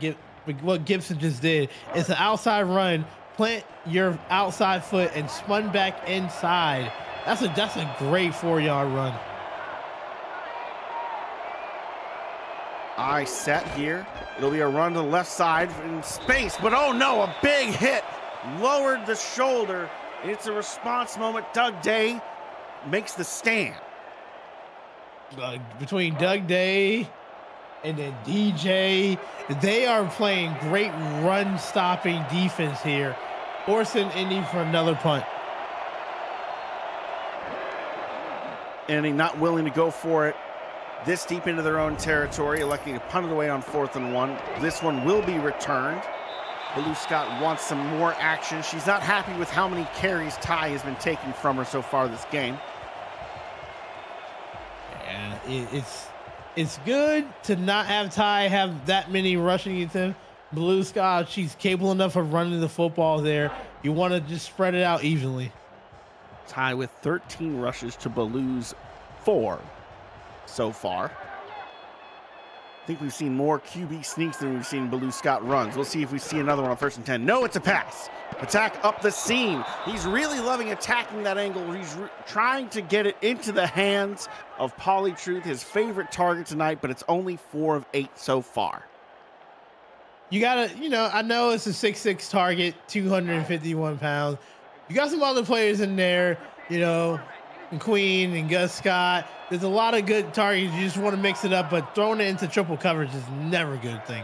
What Gibson just did. It's an outside run. Plant your outside foot and spun back inside. That's a great 4-yard run. Eye set here. It'll be a run to the left side in space, but oh no, a big hit. Lowered the shoulder. It's a response moment. Doug Day makes the stand. Between Doug Day and then DJ, they are playing great run-stopping defense here, forcing Indy for another punt. Indy not willing to go for it this deep into their own territory, electing to punt it away on 4th and 1. This one will be returned. Blue Scott wants some more action. She's not happy with how many carries Ty has been taking from her so far this game. Yeah, it's good to not have Ty have that many rushing at him. Blue Scott, she's capable enough of running the football there. You want to just spread it out evenly. Ty with 13 rushes to Baloo's 4 so far. I think we've seen more QB sneaks than we've seen Blue Scott runs. We'll see if we see another one on 1st and 10. No, it's a pass. Attack up the seam. He's really loving attacking that angle. He's trying to get it into the hands of Polly Truth, his favorite target tonight, but it's only 4 of 8 so far. You gotta, I know it's a 6'6" target, 251 pounds. You got some other players in there, and Queen and Gus Scott. There's a lot of good targets. You just want to mix it up, but throwing it into triple coverage is never a good thing.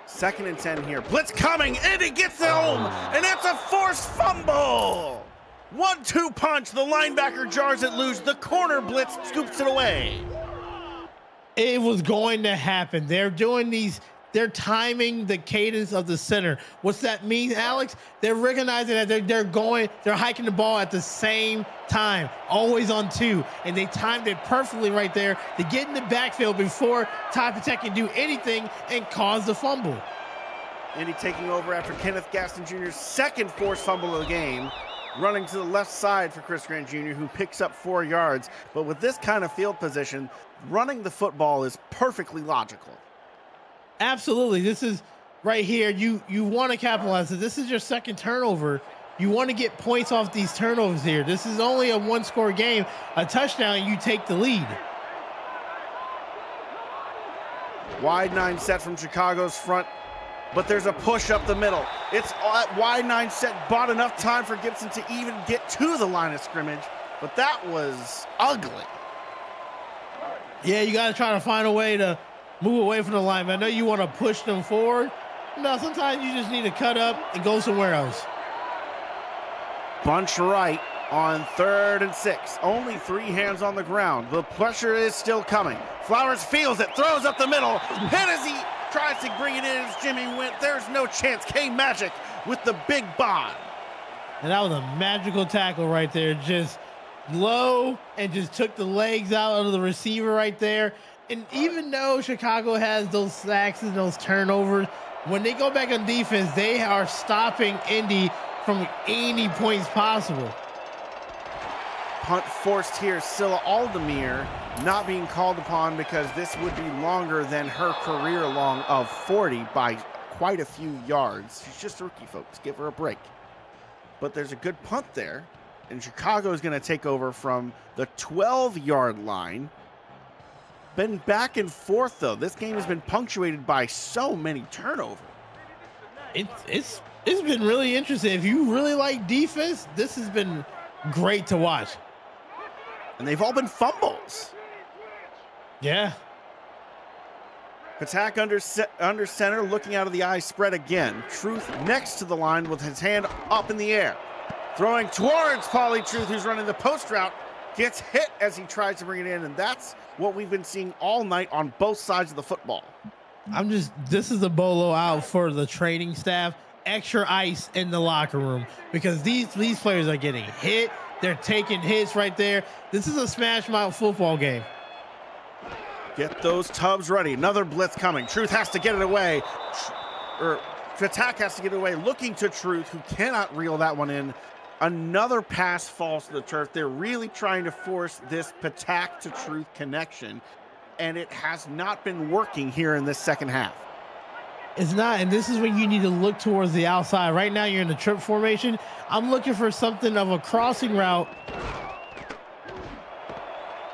2nd and 10 here. Blitz coming, and he gets it home, and it's a forced fumble. 1-2 punch. The linebacker jars it loose. The corner blitz scoops it away. It was going to happen. They're doing these. They're timing the cadence of the center. What's that mean, Alex? They're recognizing that they're hiking the ball at the same time, always on 2. And they timed it perfectly right there to get in the backfield before Ty Patek can do anything and cause the fumble. Indy taking over after Kenneth Gaston Jr.'s 2nd forced fumble of the game. Running to the left side for Chris Grant Jr., who picks up 4 yards. But with this kind of field position, running the football is perfectly logical. Absolutely. This is right here. You want to capitalize. This is your 2nd turnover. You want to get points off these turnovers here. This is only a 1-score game. A touchdown, you take the lead. Wide 9 set from Chicago's front, but there's a push up the middle. It's wide 9 set, bought enough time for Gibson to even get to the line of scrimmage, but that was ugly. Yeah, you got to try to find a way to move away from the line. I know you want to push them forward. No, sometimes you just need to cut up and go somewhere else. Bunch right on 3rd and 6. Only 3 hands on the ground. The pressure is still coming. Flowers feels it, throws up the middle. Hit as he tries to bring it in as Jimmy went. There's no chance. K-Magic with the big bond. And that was a magical tackle right there. Just low and just took the legs out of the receiver right there. And even though Chicago has those sacks and those turnovers, when they go back on defense, they are stopping Indy from any points possible. Punt forced here. Scylla Aldemir not being called upon because this would be longer than her career long of 40 by quite a few yards. She's just a rookie, folks. Give her a break. But there's a good punt there, and Chicago is going to take over from the 12-yard line. Been back and forth, though. This game has been punctuated by so many turnovers. It's been really interesting. If you really like defense, this has been great to watch. And they've all been fumbles. Yeah. Patak under center, looking out of the eye spread again. Truth next to the line with his hand up in the air. Throwing towards Pauly Truth, who's running the post route. Gets hit as he tries to bring it in, and that's what we've been seeing all night on both sides of the football. This is a bolo out for the training staff. Extra ice in the locker room because these players are getting hit. They're taking hits right there. This is a smash mouth football game. Get those tubs ready. Another blitz coming. Truth has to get it away. Patak has to get it away. Looking to Truth, who cannot reel that one in. Another pass falls to the turf. They're really trying to force this Patak to Truth connection, and it has not been working here in this second half. It's not, and this is when you need to look towards the outside. Right now, you're in the trip formation. I'm looking for something of a crossing route.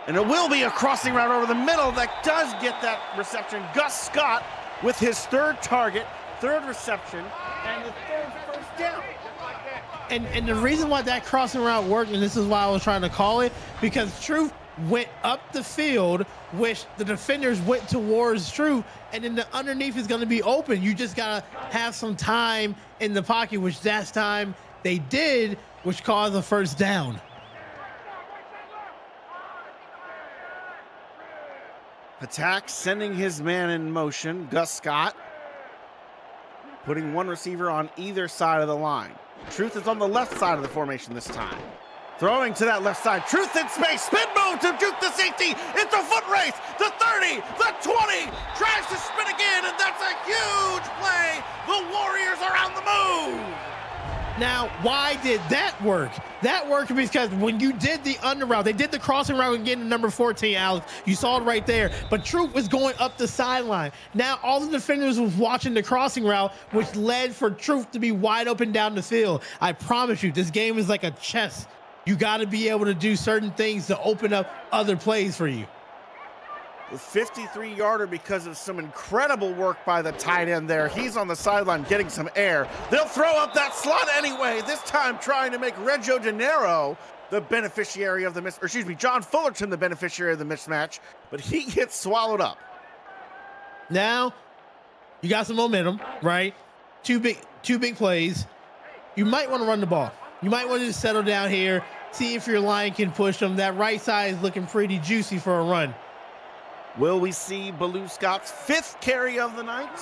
And it will be a crossing route over the middle that does get that reception. Gus Scott with his 3rd target, 3rd reception, and the 3rd first down. And the reason why that crossing route worked, and this is why I was trying to call it, because Truth went up the field, which the defenders went towards Truth, and then the underneath is going to be open. You just got to have some time in the pocket, which that time they did, which caused a first down. Patak sending his man in motion. Gus Scott putting one receiver on either side of the line. Truth is on the left side of the formation this time. Throwing to that left side. Truth in space. Spin move to juke the safety. It's a foot race. The 30, the 20. Tries to spin again, and that's a huge play. The Warriors are on the move. Now, why did that work? That worked because when you did the under route, they did the crossing route again to number 14, Alex. You saw it right there. But Truth was going up the sideline. Now, all the defenders was watching the crossing route, which led for Truth to be wide open down the field. I promise you, this game is like a chess. You got to be able to do certain things to open up other plays for you. The 53-yarder because of some incredible work by the tight end there. He's on the sideline getting some air. They'll throw up that slot anyway, this time trying to make Reggio De Niro the beneficiary of the John Fullerton the beneficiary of the mismatch, but he gets swallowed up. Now, you got some momentum, right? Two big plays. You might want to run the ball. You might want to just settle down here, see if your line can push them. That right side is looking pretty juicy for a run. Will we see Baloo Scott's 5th carry of the night?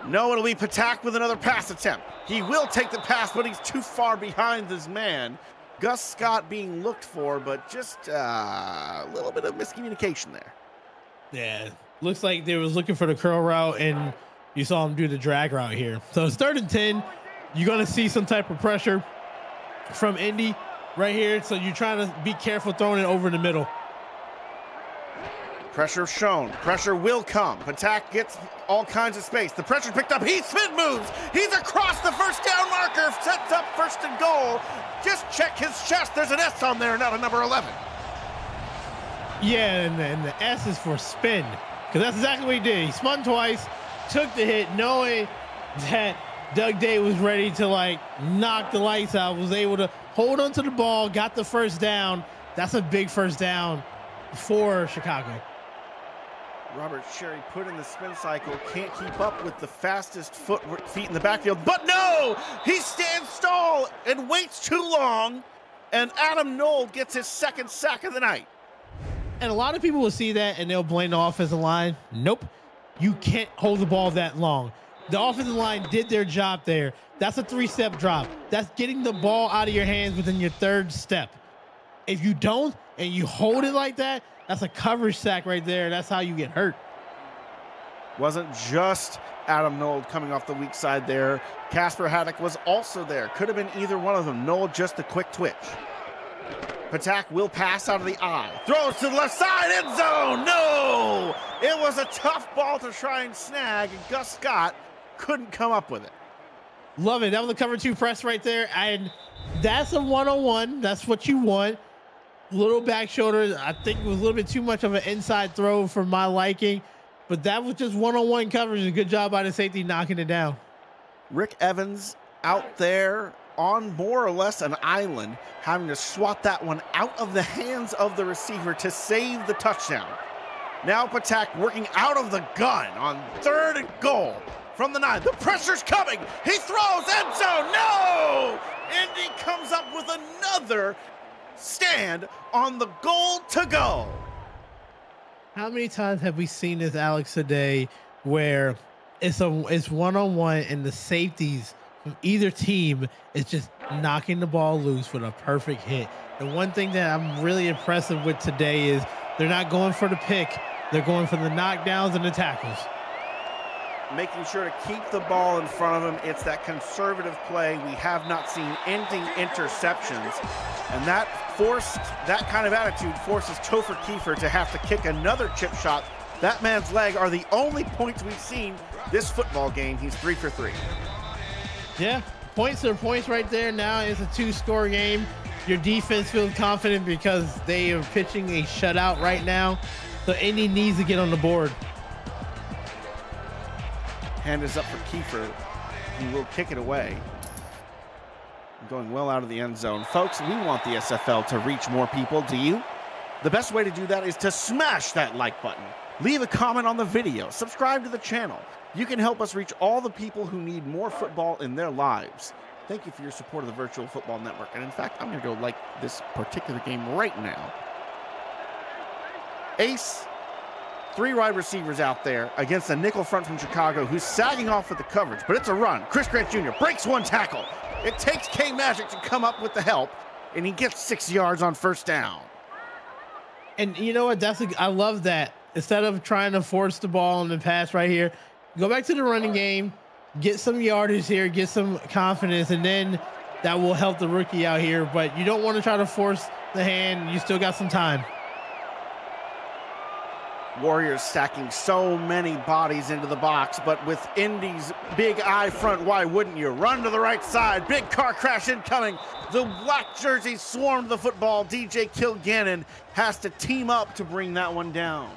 No, it'll be Patak with another pass attempt. He will take the pass, but he's too far behind this man. Gus Scott being looked for, but just a little bit of miscommunication there. Yeah, looks like they was looking for the curl route, and you saw him do the drag route here. So it's 3rd and 10. You're going to see some type of pressure from Indy right here, so you're trying to be careful throwing it over the middle. Pressure shown. Pressure will come. Patak gets all kinds of space. The pressure's picked up. Heath Smith moves. He's across the first down marker. Sets up 1st and goal. Just check his chest. There's an S on there, not a number 11. Yeah, and the S is for spin, because that's exactly what he did. He spun twice, took the hit, knowing that Doug Day was ready to knock the lights out, was able to hold onto the ball, got the 1st down. That's a big 1st down for Chicago. Robert Sherry put in the spin cycle, can't keep up with the fastest feet in the backfield, but no! He stands tall and waits too long, and Adam Knoll gets his 2nd sack of the night. And a lot of people will see that and they'll blame the offensive line. Nope. You can't hold the ball that long. The offensive line did their job there. That's a 3-step drop. That's getting the ball out of your hands within your 3rd step. If you don't and you hold it like that, that's a coverage sack right there. That's how you get hurt. Wasn't just Adam Knoll coming off the weak side there. Casper Haddock was also there. Could have been either one of them. Knoll just a quick twitch. Patak will pass out of the eye. Throws to the left side, end zone. No! It was a tough ball to try and snag, and Gus Scott couldn't come up with it. Love it. That was a cover 2 press right there. And that's a 1-on-1. That's what you want. Little back shoulder. I think it was a little bit too much of an inside throw for my liking, but that was just 1-on-1 coverage. A good job by the safety knocking it down. Rick Evans out there on more or less an island, having to swat that one out of the hands of the receiver to save the touchdown. Now Patak working out of the gun on 3rd and goal from the 9. The pressure's coming. He throws, end zone. No! Indy comes up with another stand on the goal to go. How many times have we seen this, Alex, today where it's 1-on-1 and the safeties from either team is just knocking the ball loose with a perfect hit? The one thing that I'm really impressive with today is they're not going for the pick. They're going for the knockdowns and the tackles. Making sure to keep the ball in front of him. It's that conservative play. We have not seen ending interceptions. And that kind of attitude forces Topher Kiefer to have to kick another chip shot. That man's leg are the only points we've seen this football game. He's 3 for 3. Yeah, points are points right there. Now it's a 2-score game. Your defense feels confident because they are pitching a shutout right now. So Indy needs to get on the board. Hand is up for Kiefer. He will kick it away. Going well out of the end zone. Folks, we want the SFL to reach more people. Do you? The best way to do that is to smash that like button. Leave a comment on the video. Subscribe to the channel. You can help us reach all the people who need more football in their lives. Thank you for your support of the Virtual Football Network. And in fact, I'm going to go like this particular game right now. Ace, 3 wide receivers out there against a nickel front from Chicago who's sagging off with the coverage, but it's a run. Chris Grant Jr. breaks 1 tackle. It takes K-Magic to come up with the help, and he gets 6 yards on 1st down. And you know what? I love that. Instead of trying to force the ball on the pass right here, go back to the running game, get some yardage here, get some confidence, and then that will help the rookie out here. But you don't want to try to force the hand. You still got some time. Warriors stacking so many bodies into the box, but with Indy's big eye front, why wouldn't you? Run to the right side, big car crash incoming. The black jerseys swarmed the football. DJ Kilgannon has to team up to bring that one down.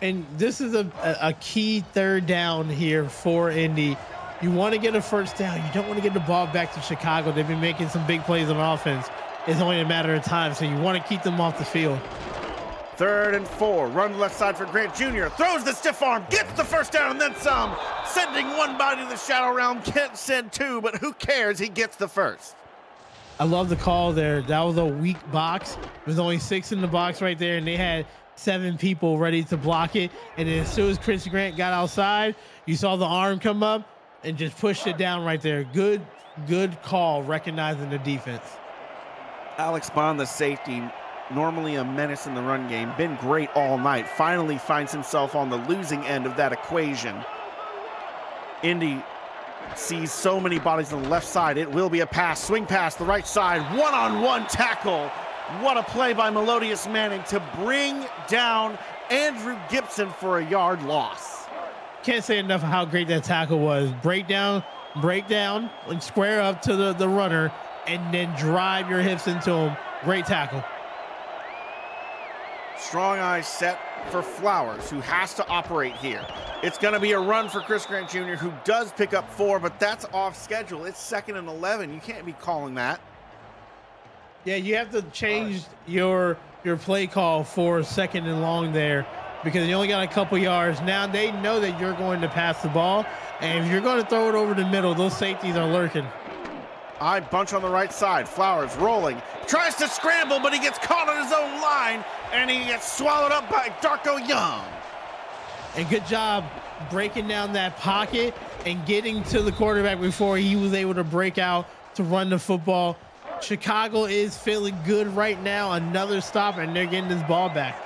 And this is a key third down here for Indy. You want to get a first down. You don't want to get the ball back to Chicago. They've been making some big plays on offense. It's only a matter of time, so you want to keep them off the field. 3rd and 4, run to left side for Grant Jr. Throws the stiff arm, gets the first down and then some. Sending one body to the shadow realm, can't send two, but who cares? He gets the first. I love the call there. That was a weak box. There's only 6 in the box right there, and they had 7 people ready to block it. And then as soon as Chris Grant got outside, you saw the arm come up and just pushed it down right there. Good call, recognizing the defense. Alex Bond, the safety, normally a menace in the run game, been great all night, finally finds himself on the losing end of that equation. Indy sees so many bodies on the left side. It will be a pass, swing pass, the right side, one-on-one tackle. What a play by Melodious Manning to bring down Andrew Gibson for a yard loss. Can't say enough of how great that tackle was. Break down, and square up to the runner, and then drive your hips into him. Great tackle. Strong eyes set for Flowers, who has to operate here. It's going to be a run for Chris Grant Jr., who does pick up 4, but that's off schedule. It's 2nd and 11. You can't be calling that. Yeah, you have to change your play call for 2nd and long there, because you only got a couple yards. Now they know that you're going to pass the ball, and if you're going to throw it over the middle, those safeties are lurking. I bunch on the right side. Flowers rolling. Tries to scramble, but he gets caught on his own line, and he gets swallowed up by Darko Young. And good job breaking down that pocket and getting to the quarterback before he was able to break out to run the football. Chicago is feeling good right now. Another stop, and they're getting this ball back.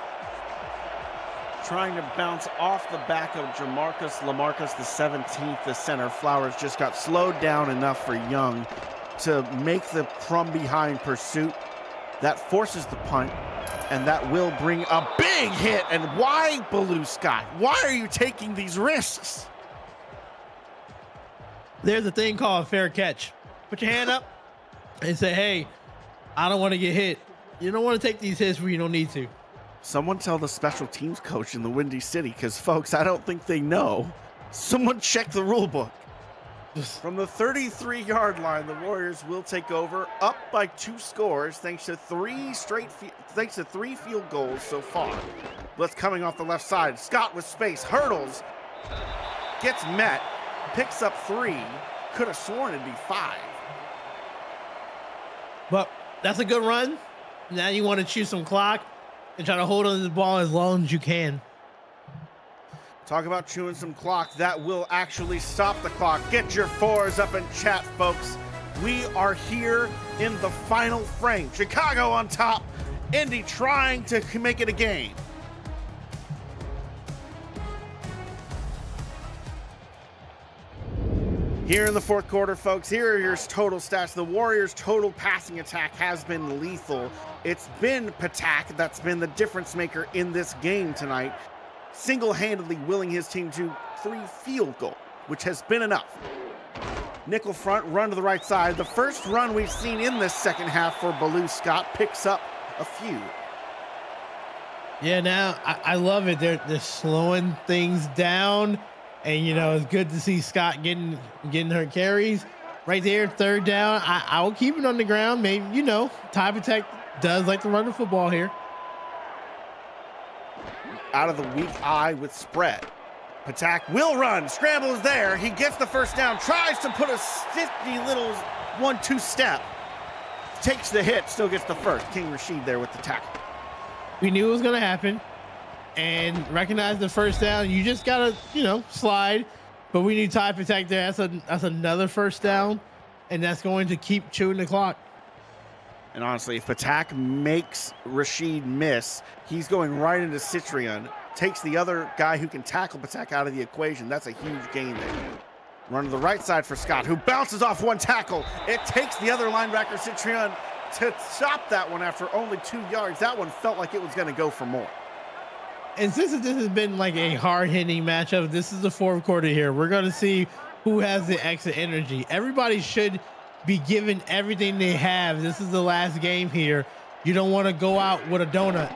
Trying to bounce off the back of Jamarcus Lamarcus, the 17th, the center. Flowers just got slowed down enough for Young to make the from behind pursuit. That forces the punt, and that will bring a big hit. And why, Baloo Scott? Why are you taking these risks? There's a thing called a fair catch. Put your hand up and say, hey, I don't want to get hit. You don't want to take these hits where you don't need to. Someone tell the special teams coach in the Windy City, because, folks, I don't think they know. Someone check the rule book. From the 33-yard line, the Warriors will take over, up by 2 scores, thanks to 3 field goals so far. Blitz coming off the left side. Scott with space, hurdles, gets met, picks up 3. Could have sworn it'd be 5. But that's a good run. Now you want to choose some clock and try to hold on to the ball as long as you can. Talk about chewing some clock. That will actually stop the clock. Get your 4s up in chat, folks. We are here in the final frame. Chicago on top. Indy trying to make it a game. Here in the 4th quarter, folks, here are your total stats. The Warriors' total passing attack has been lethal. It's been Patak that's been the difference maker in this game tonight, single-handedly willing his team to 3 field goals, which has been enough. Nickel front, run to the right side. The first run we've seen in this second half for Baloo Scott picks up a few. Yeah, now I love it. They're slowing things down. And, you know, it's good to see Scott getting her carries. Right there, 3rd down. I will keep it on the ground. Maybe, you know, Ty Patek does like to run the football here. Out of the weak eye with spread. Patak will run. Scramble is there. He gets the first down. Tries to put a stifty little 1-2 step. Takes the hit. Still gets the first. King Rashid there with the tackle. We knew it was going to happen. And recognize the first down. You just gotta, you know, slide. But we need Ty Patek there. That's another first down, and that's going to keep chewing the clock. And honestly, if Patak makes Rashid miss, he's going right into Citrion. Takes the other guy who can tackle Patak out of the equation. That's a huge gain there. Run to the right side for Scott, who bounces off 1 tackle. It takes the other linebacker, Citrion, to stop that one after only 2 yards. That one felt like it was going to go for more. And since this has been like a hard-hitting matchup, this is the fourth quarter here. We're going to see who has the extra energy. Everybody should be given everything they have. This is the last game here. You don't want to go out with a donut.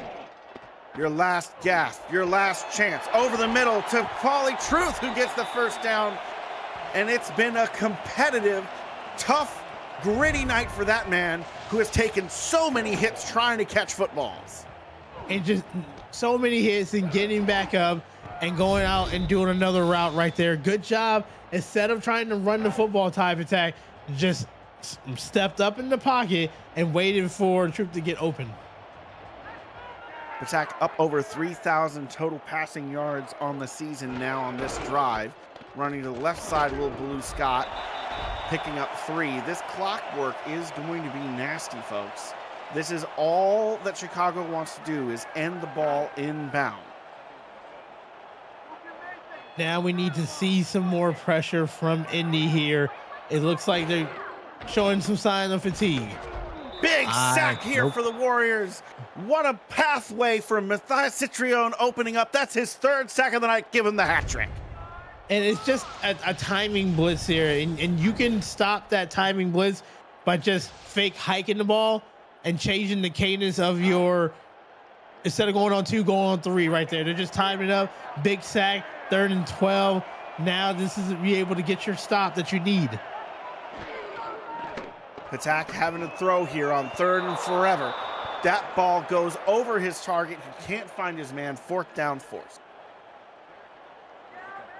Your last gasp, your last chance. Over the middle to Pauly Truth, who gets the first down. And it's been a competitive, tough, gritty night for that man who has taken so many hits trying to catch footballs. And just so many hits and getting back up and going out and doing another route right there. Good job. Instead of trying to run the football type attack, just stepped up in the pocket and waited for Troop to get open. Attack up over 3,000 total passing yards on the season now on this drive. Running to the left side, Will Blue Scott picking up 3. This clock work is going to be nasty, folks. This is all that Chicago wants to do, is end the ball inbound. Now we need to see some more pressure from Indy here. It looks like they're showing some sign of fatigue. Big sack here for the Warriors. What a pathway for Matthias Citrione opening up. That's his 3rd sack of the night. Give him the hat trick. And it's just a timing blitz here. And you can stop that timing blitz by just fake hiking the ball and changing the cadence of your, instead of going on 2, going on 3 right there. They're just timing it up. Big sack, 3rd and 12. Now this is to be able to get your stop that you need. Patak having to throw here on 3rd and forever. That ball goes over his target. He can't find his man. 4th down force.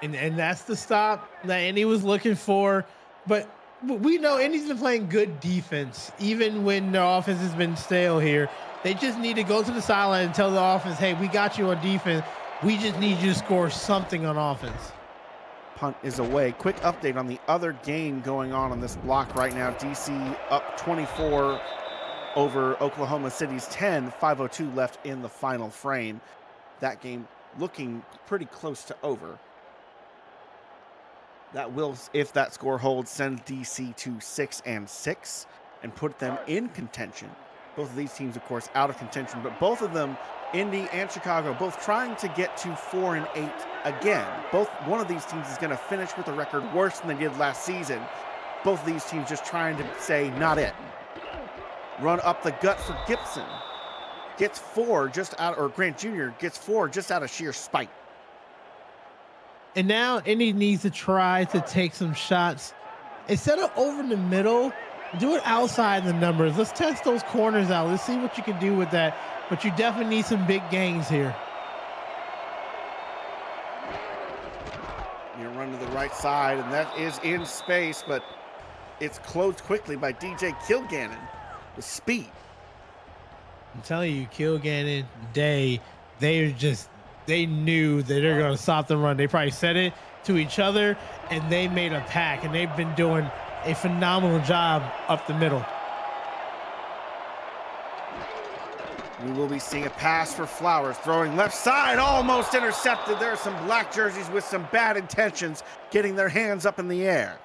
And that's the stop that Indy was looking for. But we know Indy's been playing good defense, even when their offense has been stale here. They just need to go to the sideline and tell the offense, hey, we got you on defense. We just need you to score something on offense. Punt is away. Quick update on the other game going on this block right now. DC up 24 over Oklahoma City's 10. 5:02 left in the final frame. That game looking pretty close to over. That will, if that score holds, send DC to 6-6 and put them in contention. Both of these teams, of course, out of contention, but both of them, Indy and Chicago, both trying to get to 4-8 again. One of these teams is going to finish with a record worse than they did last season. Both of these teams just trying to say, not it. Run up the gut for Gibson. Gets 4 just out, or Grant Jr. gets 4 just out of sheer spite. And now Indy needs to try to take some shots. Instead of over the middle, do it outside the numbers. Let's test those corners out. Let's see what you can do with that. But you definitely need some big gains here. You run to the right side, and that is in space, but it's closed quickly by DJ Kilgannon with speed. I'm telling you, Kilgannon, they knew that they're going to stop the run. They probably said it to each other, and they made a pack, and they've been doing a phenomenal job up the middle. We will be seeing a pass for Flowers, throwing left side, almost intercepted. There are some black jerseys with some bad intentions getting their hands up in the air.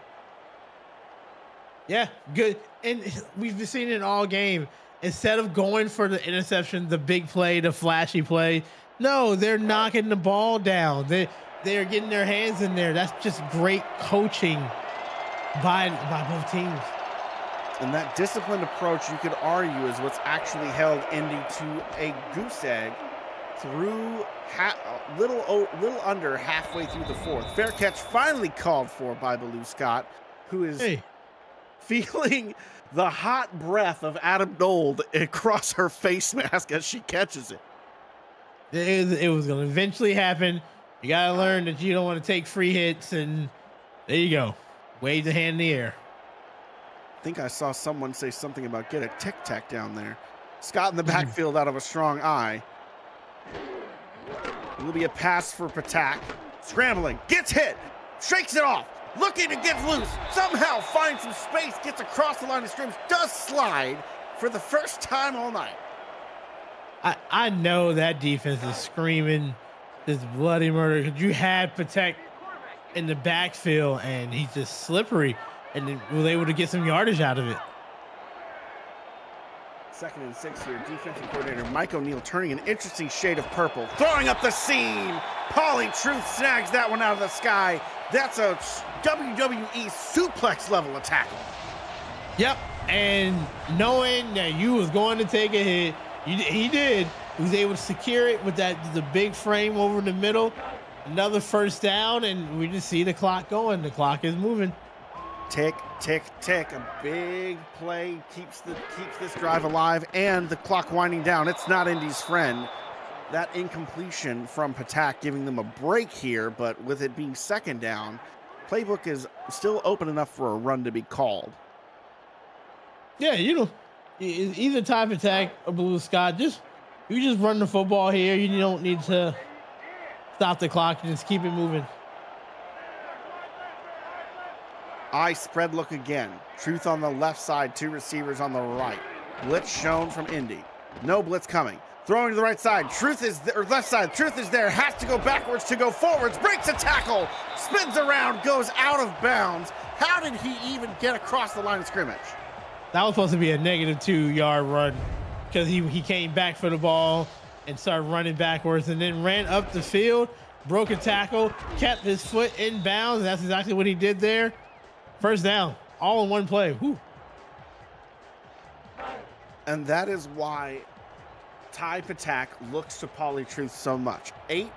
Yeah, good. And we've been seeing it all game. Instead of going for the interception, the big play, the flashy play, no, they're knocking the ball down. They're getting their hands in there. That's just great coaching by both teams. And that disciplined approach, you could argue, is what's actually held Indy to a goose egg through little under halfway through the 4th. Fair catch finally called for by Blue Scott, who is feeling the hot breath of Adam Nold across her face mask as she catches it. It was going to eventually happen. You got to learn that you don't want to take free hits, and there you go. Wave the hand in the air. I think I saw someone say something about get a tic-tac down there. Scott in the backfield out of a strong eye. It will be a pass for Patak. Scrambling, gets hit, shakes it off, looking to get loose, somehow finds some space, gets across the line of scrimmage, does slide for the first time all night. I know that defense is screaming this bloody murder because you had Patek in the backfield and he's just slippery and was able to get some yardage out of it. 2nd and 6 here. Defensive coordinator Mike O'Neill turning an interesting shade of purple. Throwing up the seam. Pauly Truth snags that one out of the sky. That's a WWE suplex level of tackle. Yep. And knowing that you was going to take a hit, he did. He was able to secure it with the big frame over the middle. Another first down, and we just see the clock going. The clock is moving. Tick, tick, tick. A big play keeps this drive alive and the clock winding down. It's not Indy's friend. That incompletion from Patak giving them a break here, but with it being 2nd down, playbook is still open enough for a run to be called. Yeah, either Type Attack or Blue Scott, you just run the football here. You don't need to stop the clock. Just keep it moving. I spread look again. Truth on the left side, 2 receivers on the right. Blitz shown from Indy. No blitz coming. Throwing to the right side. Truth is there, or left side. Truth is there. Has to go backwards to go forwards. Breaks a tackle. Spins around. Goes out of bounds. How did he even get across the line of scrimmage? That was supposed to be a -2-yard run because he came back for the ball and started running backwards and then ran up the field, broke a tackle, kept his foot in bounds. That's exactly what he did there. First down, all in one play. Whew. And that is why Ty Patak looks to Pauly Truth so much. 8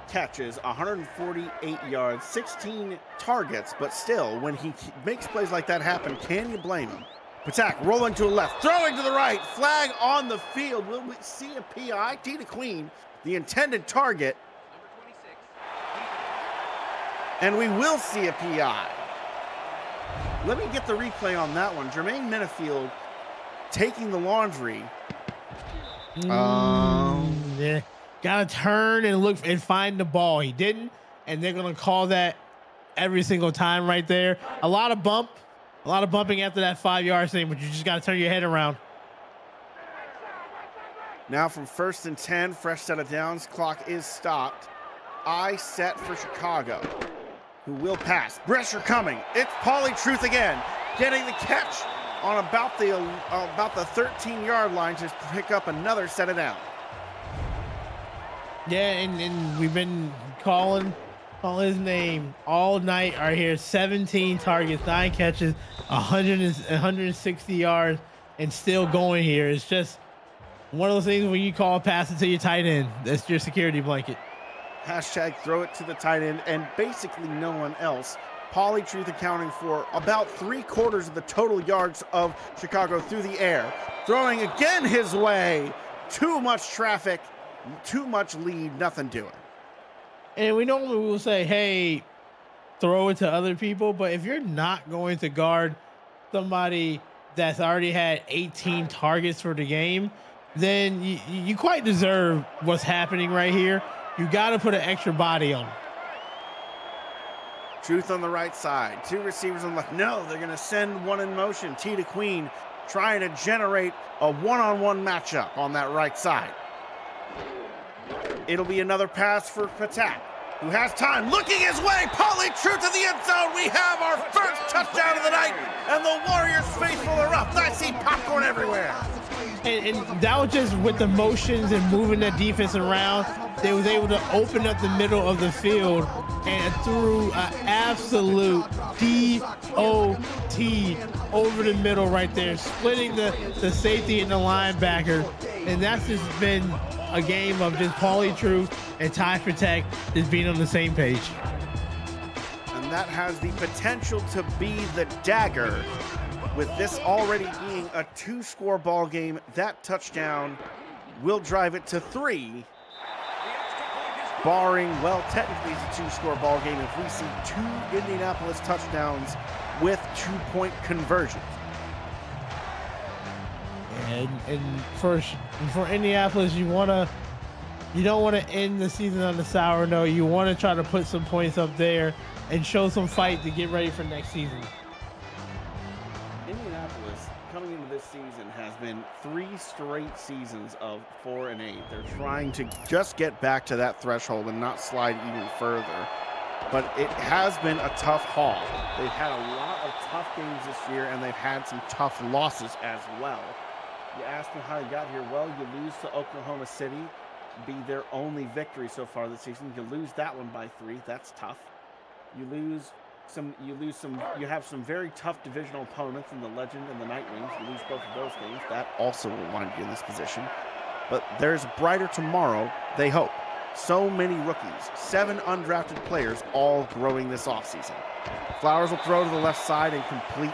catches, 148 yards, 16 targets, but still, when he makes plays like that happen, can you blame him? Patak rolling to the left, throwing to the right, flag on the field. Will we see a PI? T to Queen, the intended target. And we will see a PI. Let me get the replay on that one. Jermaine Minifield taking the laundry. Yeah. Gotta turn and look and find the ball. He didn't, and they're gonna call that every single time right there. A lot of bumping after that 5-yard thing, but you just gotta turn your head around. Now from 1st and 10, fresh set of downs. Clock is stopped. I set for Chicago, who will pass. Pressure coming. It's Pauly Truth again, getting the catch on about the 13-yard line to pick up another set of down. Yeah, and we've been calling his name all night right here. 17 targets, 9 catches, 160 yards, and still going here. It's just one of those things when you call a pass it to your tight end. That's your security blanket. Hashtag throw it to the tight end and basically no one else. Pauly Truth accounting for about 3/4 of the total yards of Chicago through the air. Throwing again his way. Too much traffic, too much lead, nothing doing. And we normally will say, hey, throw it to other people. But if you're not going to guard somebody that's already had 18 targets for the game, then you quite deserve what's happening right here. You got to put an extra body on him. Truth on the right side. 2 receivers on the left. No, they're going to send one in motion. T to Queen trying to generate a one-on-one matchup on that right side. It'll be another pass for Patak, who has time. Looking his way. Pauly Truth to the end zone. We have our first touchdown of the night, and the Warriors faithful are up. I see popcorn everywhere. And that was just with the motions and moving the defense around. They was able to open up the middle of the field and threw an absolute DOT over the middle right there, splitting the safety and the linebacker. And that's just been a game of just Pauly Truth and Ty Protect just being on the same page. And that has the potential to be the dagger. With this already being a 2-score ball game, that touchdown will drive it to 3. Barring, well, technically it's a 2-score ball game if we see 2 Indianapolis touchdowns with 2-point conversions. And for Indianapolis, you don't want to end the season on a sour note. You want to try to put some points up there and show some fight to get ready for next season. Indianapolis, coming into this season, has been 3 straight seasons of 4-8. They're trying to just get back to that threshold and not slide even further. But it has been a tough haul. They've had a lot of tough games this year, and they've had some tough losses as well. You ask them how you got here. Well, you lose to Oklahoma City, be their only victory so far this season. You lose that one by 3. That's tough. You have some very tough divisional opponents in the Legend and the Night Wings. You lose both of those games. That also will wind you in this position. But there's brighter tomorrow, they hope. So many rookies, 7 undrafted players, all growing this offseason. Flowers will throw to the left side and complete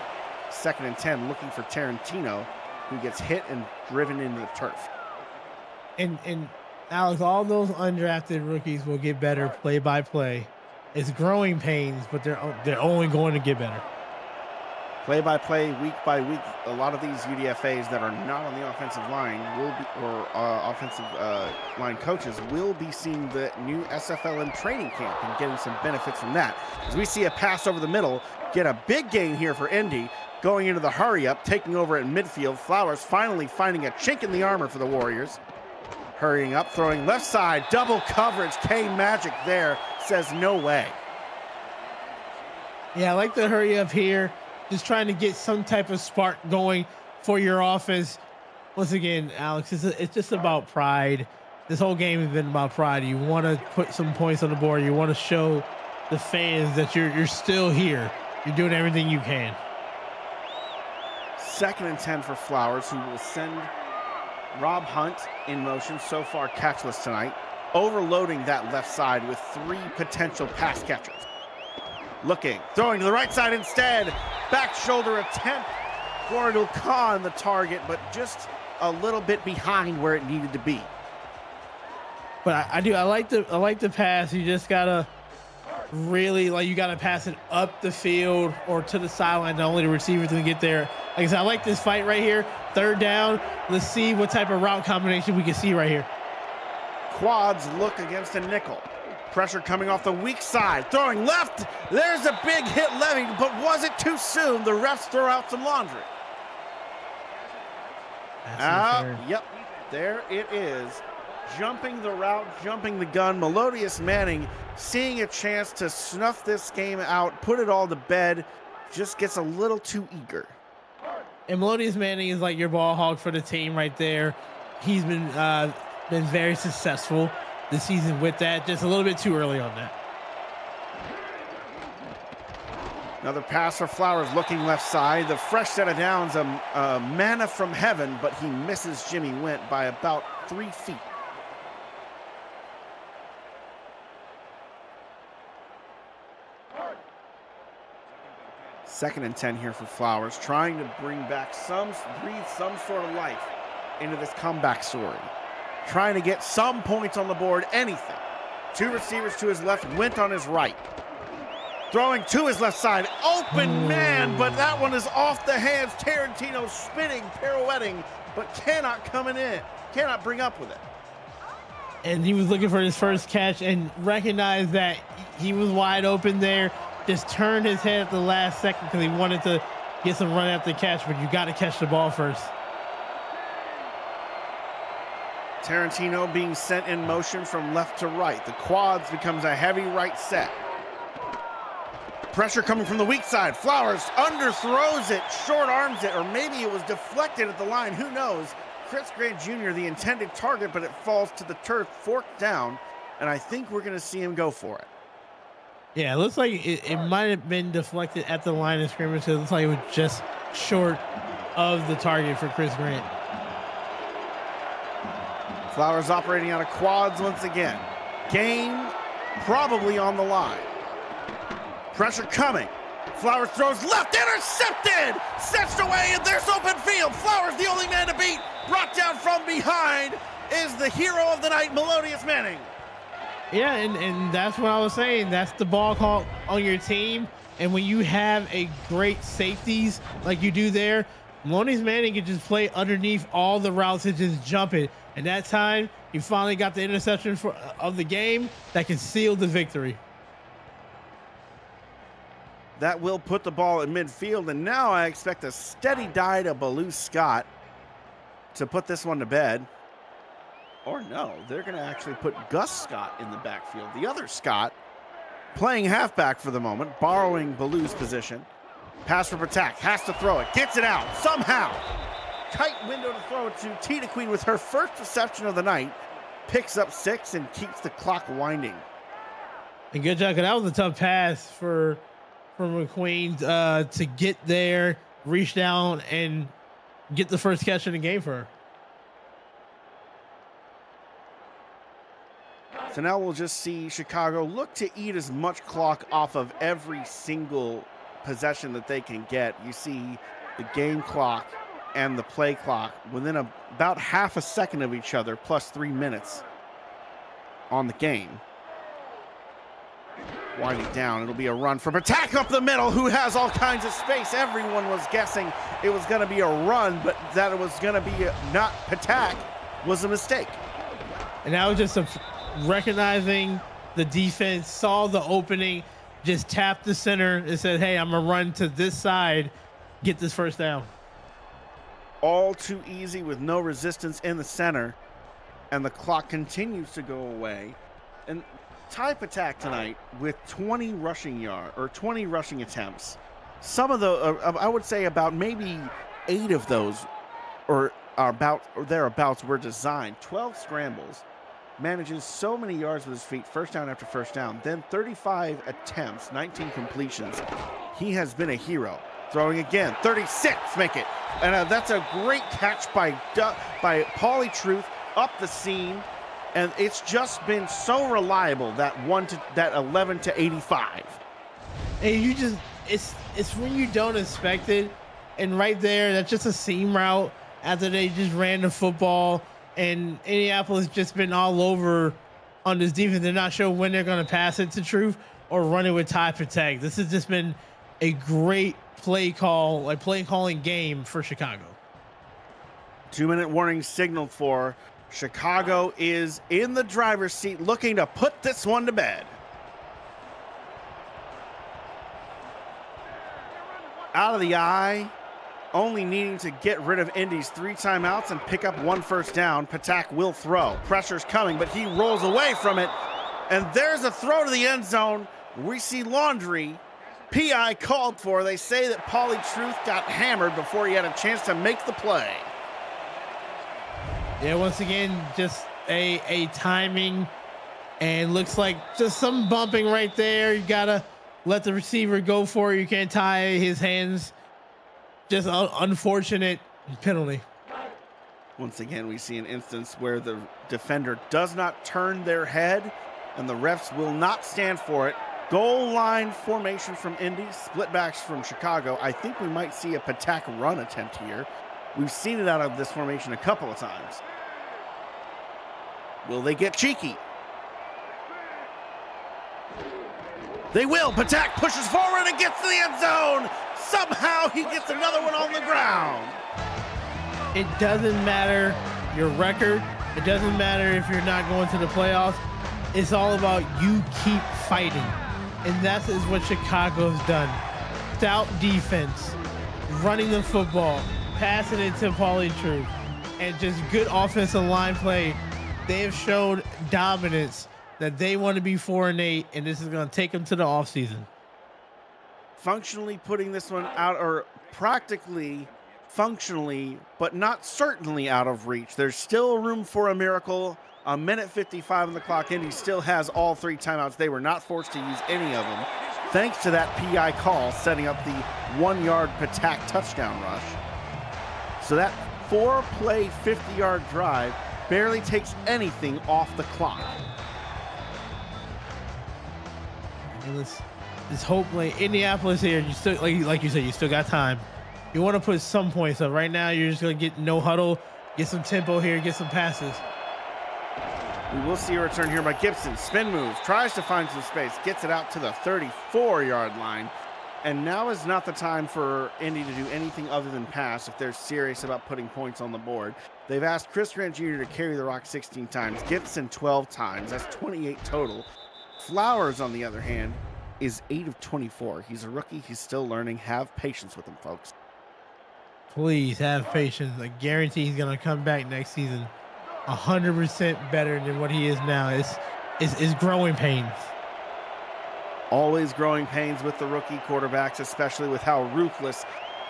2nd and 10, looking for Tarantino, who gets hit and driven into the turf. And Alex, all those undrafted rookies will get better play by play. It's growing pains, but they're only going to get better. Play by play, week by week, a lot of these UDFAs that are not on the offensive line offensive line coaches will be seeing the new SFL in training camp and getting some benefits from that. As we see a pass over the middle, get a big gain here for Indy, going into the hurry up, taking over at midfield. Flowers finally finding a chink in the armor for the Warriors. Hurrying up, throwing left side, double coverage. K-Magic there says no way. Yeah, I like the hurry up here. Just trying to get some type of spark going for your offense. Once again, Alex, it's just about pride. This whole game has been about pride. You want to put some points on the board. You want to show the fans that you're still here. You're doing everything you can. 2nd and 10 for Flowers, who will send Rob Hunt in motion. So far catchless tonight. Overloading that left side with 3 potential pass catchers. Looking, throwing to the right side instead. Back shoulder attempt. Florida Khan the target, but just a little bit behind where it needed to be. But I like the pass. You just gotta really you gotta pass it up the field or to the sideline. Not only the receiver can get there. Like I said, I like this fight right here. 3rd down. Let's see what type of route combination we can see right here. Quads look against a nickel. Pressure coming off the weak side. Throwing left. There's a big hit levied, but was it too soon? The refs throw out some laundry. Yep. There it is. Jumping the route, jumping the gun. Melodious Manning seeing a chance to snuff this game out, put it all to bed, just gets a little too eager. And Melodious Manning is like your ball hog for the team right there. He's been very successful this season with that. Just a little bit too early on that. Another pass for Flowers looking left side. The fresh set of downs, a manna from heaven, but he misses Jimmy Went by about 3 feet. Second and 10 here for Flowers, trying to breathe some sort of life into this comeback story. Trying to get some points on the board, anything. 2 receivers to his left, Went on his right. Throwing to his left side, open man, but that one is off the hands. Tarantino spinning, pirouetting, but cannot bring up with it. And he was looking for his first catch and recognized that he was wide open there. Just turned his head at the last second because he wanted to get some run after the catch, but you got to catch the ball first. Tarantino being sent in motion from left to right. The quads becomes a heavy right set. Pressure coming from the weak side. Flowers underthrows it, short arms it, or maybe it was deflected at the line. Who knows? Chris Grant Jr., the intended target, but it falls to the turf, forked down, and I think we're going to see him go for it. Yeah, it looks like it might have been deflected at the line of scrimmage. So it looks like it was just short of the target for Chris Grant. Flowers operating out of quads once again. Game probably on the line. Pressure coming. Flowers throws left, intercepted! Snatched away, and there's open field. Flowers the only man to beat. Brought down from behind is the hero of the night, Melodious Manning. Yeah, and that's what I was saying. That's the ball call on your team. And when you have a great safeties like you do there, Melodious Manning can just play underneath all the routes and just jump it. And that time, he finally got the interception of the game that can seal the victory. That will put the ball in midfield, and now I expect a steady dive to Baloo Scott to put this one to bed. Or no, they're going to actually put Gus Scott in the backfield. The other Scott playing halfback for the moment, borrowing Baloo's position. Pass for attack, has to throw it, gets it out somehow. tight window to throw to Tina Queen with her first reception of the night. Picks up 6 and keeps the clock winding. And good job, 'cause that was a tough pass for McQueen to get there, reach down, and get the first catch in the game for her. So now we'll just see Chicago look to eat as much clock off of every single possession that they can get. You see the game clock and the play clock within about half a second of each other, plus 3 minutes on the game. Winding down, it'll be a run from Attack up the middle, who has all kinds of space. Everyone was guessing it was going to be a run, but that it was going to be not Patak was a mistake. And that was just recognizing the defense, saw the opening, just tapped the center and said, hey, I'm going to run to this side, get this first down. All too easy with no resistance in the center, and the clock continues to go away. And Ty Patak tonight with 20 rushing attempts. Some of the, I would say about maybe 8 of those or thereabouts were designed. 12 scrambles, manages so many yards with his feet, first down after first down. Then 35 attempts, 19 completions. He has been a hero. Throwing again, 36, make it. And that's a great catch by Pauly Truth up the seam. And it's just been so reliable, that 11 to 85. And it's when you don't expect it. And right there, that's just a seam route after they just ran the football. And Indianapolis just been all over on this defense. They're not sure when they're going to pass it to Truth or run it with Ty Patak. This has just been a great play calling game for Chicago. 2-minute warning signaled for. Chicago is in the driver's seat, looking to put this one to bed. Out of the eye, only needing to get rid of Indy's 3 timeouts and pick up 1 first down. Patak will throw. Pressure's coming, but he rolls away from it. And there's a throw to the end zone. We see Laundry. PI called for. They say that Pauly Truth got hammered before he had a chance to make the play. Yeah, once again, just a timing, and looks like just some bumping right there. You gotta let the receiver go for it. You can't tie his hands. Just an unfortunate penalty. Once again, we see an instance where the defender does not turn their head, and the refs will not stand for it. Goal line formation from Indy, split backs from Chicago. I think we might see a Patak run attempt here. We've seen it out of this formation a couple of times. Will they get cheeky? They will. Patak pushes forward and gets to the end zone. Somehow he gets another one on the ground. It doesn't matter your record. It doesn't matter if you're not going to the playoffs. It's all about you keep fighting. And that is what Chicago's done. Stout defense, running the football, passing it to Pauly Truth, and just good offensive line play. They have shown dominance, that they want to be 4-8, and this is going to take them to the offseason. Functionally putting this one out, or practically functionally, but not certainly out of reach. There's still room for a miracle. A minute 55 on the clock. Indy still has all 3 timeouts. They were not forced to use any of them, thanks to that PI call setting up the 1-yard Patak touchdown rush. So that 4-play, 50-yard drive barely takes anything off the clock. And this hope, like Indianapolis here, you still like you said, you still got time. You want to put some points up. Right now, you're just gonna get no huddle, get some tempo here, get some passes. We will see a return here by Gibson. Spin move, tries to find some space, gets it out to the 34-yard line. And now is not the time for Indy to do anything other than pass if they're serious about putting points on the board. They've asked Chris Grant Jr. to carry the rock 16 times, Gibson 12 times. That's 28 total. Flowers, on the other hand, is 8 of 24. He's a rookie. He's still learning. Have patience with him, folks. Please have patience. I guarantee he's going to come back next season 100% better than what he is now. It's growing pains. Always growing pains with the rookie quarterbacks, especially with how ruthless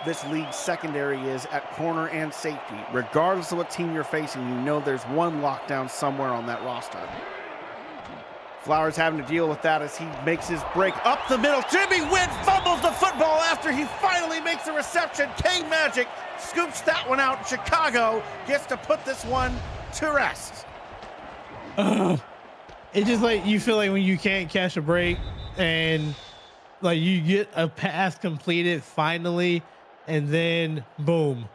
this league's secondary is at corner and safety. Regardless of what team you're facing, you know there's one lockdown somewhere on that roster. Flowers having to deal with that as he makes his break up the middle. Jimmy Wynn fumbles the football after he finally makes a reception. K-Magic scoops that one out. Chicago gets to put this one to rest. It's just like you feel like when you can't catch a break and like you get a pass completed finally, and then boom,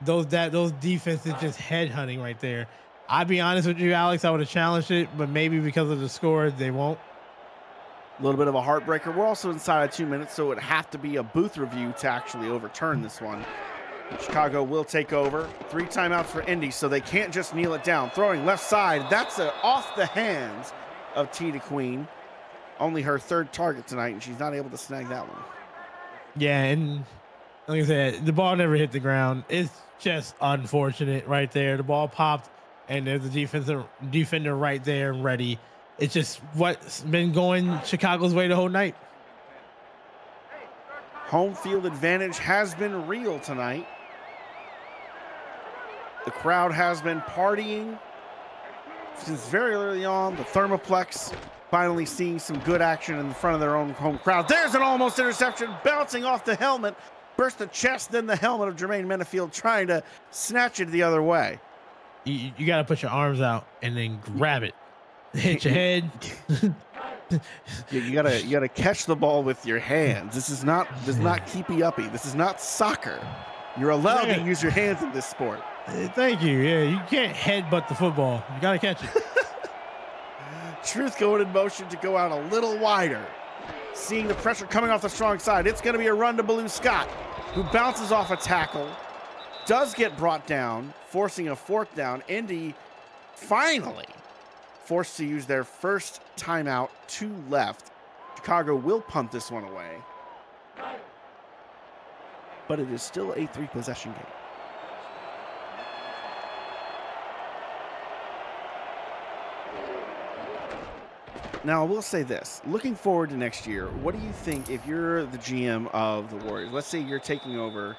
those defenses just headhunting right there. I'll be honest with you, Alex, I would have challenged it, but maybe because of the score, they won't. A little bit of a heartbreaker. We're also inside of 2 minutes, so it would have to be a booth review to actually overturn this one. Chicago will take over. 3 timeouts for Indy, so they can't just kneel it down. Throwing left side. That's off the hands of T. Queen. Only her 3rd target tonight, and she's not able to snag that one. Yeah, and like I said, the ball never hit the ground. It's just unfortunate right there. The ball popped, and there's a defender right there ready. It's just what's been going Chicago's way the whole night. Home field advantage has been real tonight. The crowd has been partying since very early on. The Thermoplex finally seeing some good action in front of their own home crowd. There's an almost interception bouncing off the helmet. Burst the chest, then the helmet of Jermaine Menafield trying to snatch it the other way. You got to put your arms out and then grab it. Hit your head. You gotta catch the ball with your hands. This is not keepy uppy. This is not soccer. You're allowed to use your hands in this sport. Thank you. Yeah, you can't headbutt the football. You gotta catch it. Truth going in motion to go out a little wider. Seeing the pressure coming off the strong side. It's gonna be a run to Baloo Scott, who bounces off a tackle, does get brought down, forcing a 4th down. Indy finally forced to use their first timeout, 2 left. Chicago will punt this one away. But it is still a 3-possession game. Now, I will say this. Looking forward to next year, what do you think if you're the GM of the Warriors? Let's say you're taking over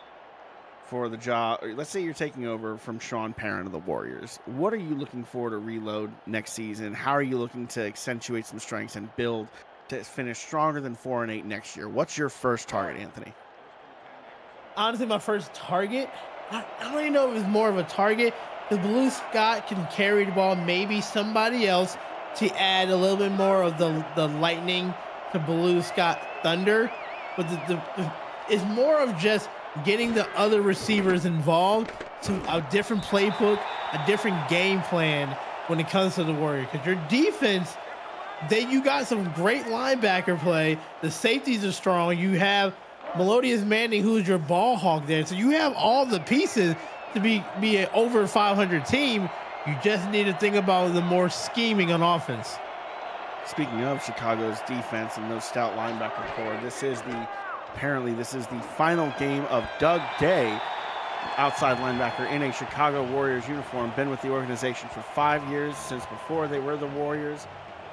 for the job. Let's say you're taking over from Sean Parent of the Warriors. What are you looking for to reload next season? How are you looking to accentuate some strengths and build to finish stronger than 4-8 next year? What's your first target, Anthony? Honestly, my first target, I don't even know if it's more of a target, because Baloo Scott can carry the ball, maybe somebody else to add a little bit more of the lightning to Baloo Scott Thunder. But it's more of just getting the other receivers involved to a different playbook, a different game plan when it comes to the Warriors. Because your defense, you got some great linebacker play. The safeties are strong. You have Melodious Manning, who's your ball hawk there. So you have all the pieces to be an over 500 team. You just need to think about the more scheming on offense. Speaking of Chicago's defense and those stout linebacker core, apparently this is the final game of Doug Day, outside linebacker in a Chicago Warriors uniform. Been with the organization for 5 years, since before they were the Warriors.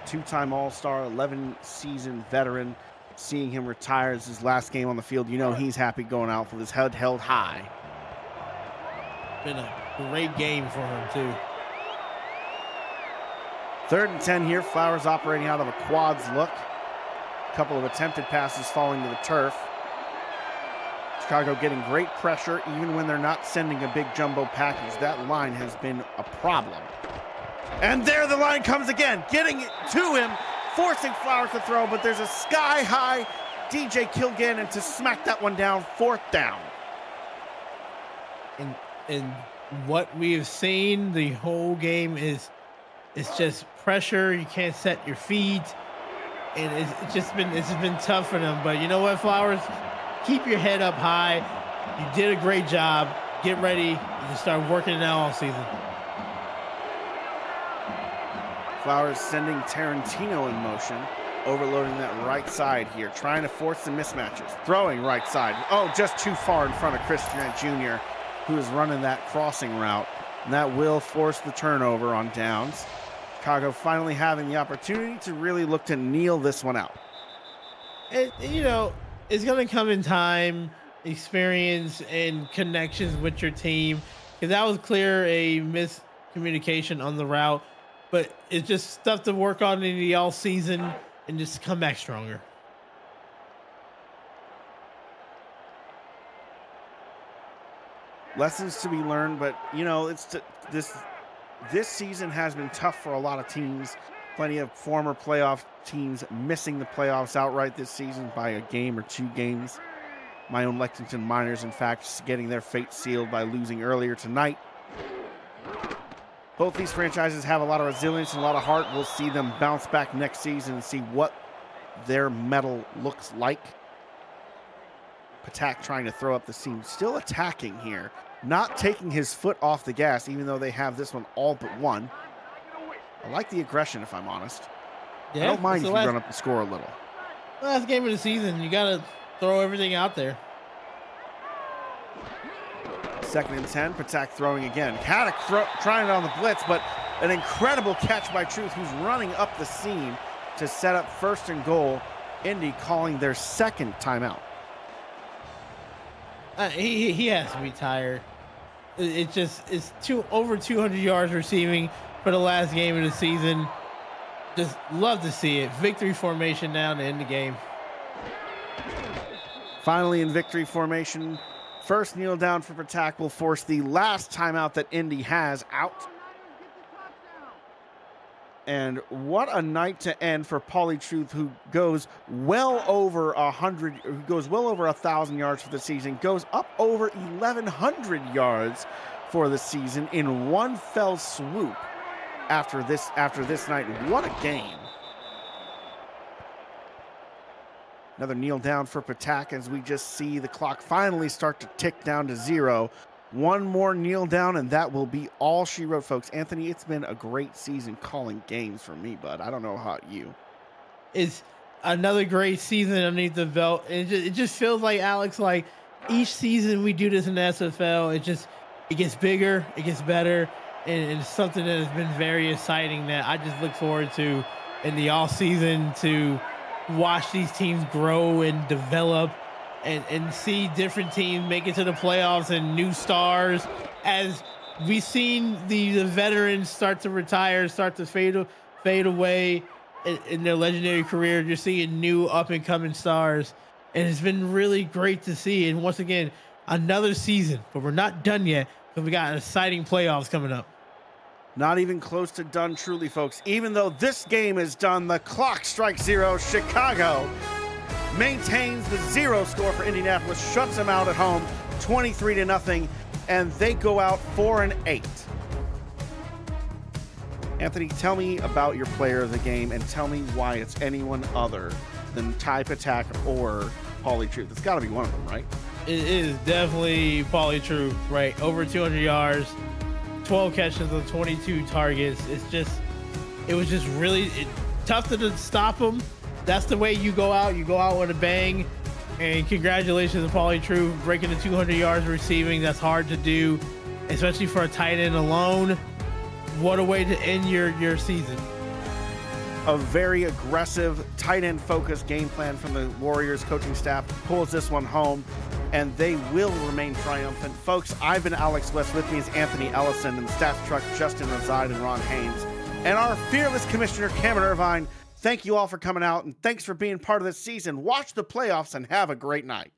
2-time All-Star, 11-season veteran. Seeing him retire as his last game on the field, you know he's happy going out with his head held high. Been a great game for him, too. 3rd and 10 here. Flowers operating out of a quads look. A couple of attempted passes falling to the turf. Chicago getting great pressure even when they're not sending a big jumbo package. That line has been a problem. And there the line comes again, getting it to him, forcing Flowers to throw, but there's a sky-high DJ Kilgannon to smack that one down, 4th down. And what we have seen the whole game is it's just pressure. You can't set your feet, and it's been tough for them. But you know what, Flowers? Keep your head up high. You did a great job. Get ready and start working it out all season. Flowers sending Tarantino in motion, overloading that right side here, trying to force the mismatches. Throwing right side. Oh, just too far in front of Chris Grant Jr., who is running that crossing route. And that will force the turnover on downs. Chicago finally having the opportunity to really look to kneel this one out. It's going to come in time. experience and connections with your team. Because that was clear a miscommunication on the route, but it's just stuff to work on in the all season and just come back stronger. Lessons to be learned, but you know, this season has been tough for a lot of teams. Plenty of former playoff teams missing the playoffs outright this season by a game or 2 games. My own Lexington Miners, in fact, getting their fate sealed by losing earlier tonight. Both these franchises have a lot of resilience and a lot of heart. We'll see them bounce back next season and see what their mettle looks like. Patak trying to throw up the seam, still attacking here, not taking his foot off the gas, even though they have this one all but won. I like the aggression, if I'm honest. Yeah, I don't mind if you run up the score a little. Last game of the season, you got to throw everything out there. 2nd and 10, Patak throwing again. Haddock trying it on the blitz, but an incredible catch by Truth, who's running up the seam to set up 1st and goal. Indy calling their 2nd timeout. He has to be tired. It's over 200 yards receiving for the last game of the season. Just love to see it. Victory formation now to end the game. Finally in victory formation. First kneel down for Patak will force the last timeout that Indy has out. And what a night to end for Pauly Truth, who goes well over 1,000 yards for the season, goes up over 1,100 yards for the season in one fell swoop after this night. What a game. Another kneel down for Patak as we just see the clock finally start to tick down to 0. One more kneel down, and that will be all she wrote, folks. Anthony, it's been a great season calling games for me, bud. I don't know about you. It's another great season underneath the belt. It just feels like, Alex, like each season we do this in the SFL, it gets bigger, it gets better, and it's something that has been very exciting that I just look forward to in the off season, to watch these teams grow and develop and see different teams make it to the playoffs and new stars. As we've seen the veterans start to retire, start to fade away in their legendary career, you're seeing new up-and-coming stars. And it's been really great to see. And once again, another season, but we're not done yet because we got exciting playoffs coming up. Not even close to done, truly, folks. Even though this game is done, the clock strikes 0. Chicago maintains the 0 score for Indianapolis, shuts them out at home 23-0, and they go out 4-8. Anthony, tell me about your player of the game and tell me why it's anyone other than Ty Patak or Pauly Truth. It's got to be one of them, right? It is definitely Pauly Truth, right? Over 200 yards, 12 catches on 22 targets. It was just really tough to stop him. That's the way you go out. You go out with a bang. And congratulations to Pauly Truth breaking the 200 yards receiving. That's hard to do, especially for a tight end alone. What a way to end your season. A very aggressive, tight end focused game plan from the Warriors coaching staff pulls this one home, and they will remain triumphant. Folks, I've been Alex West. With me is Anthony Ellison and the staff truck Justin Reside and Ron Haynes. And our fearless commissioner, Cameron Irvine. Thank you all for coming out, and thanks for being part of this season. Watch the playoffs and have a great night.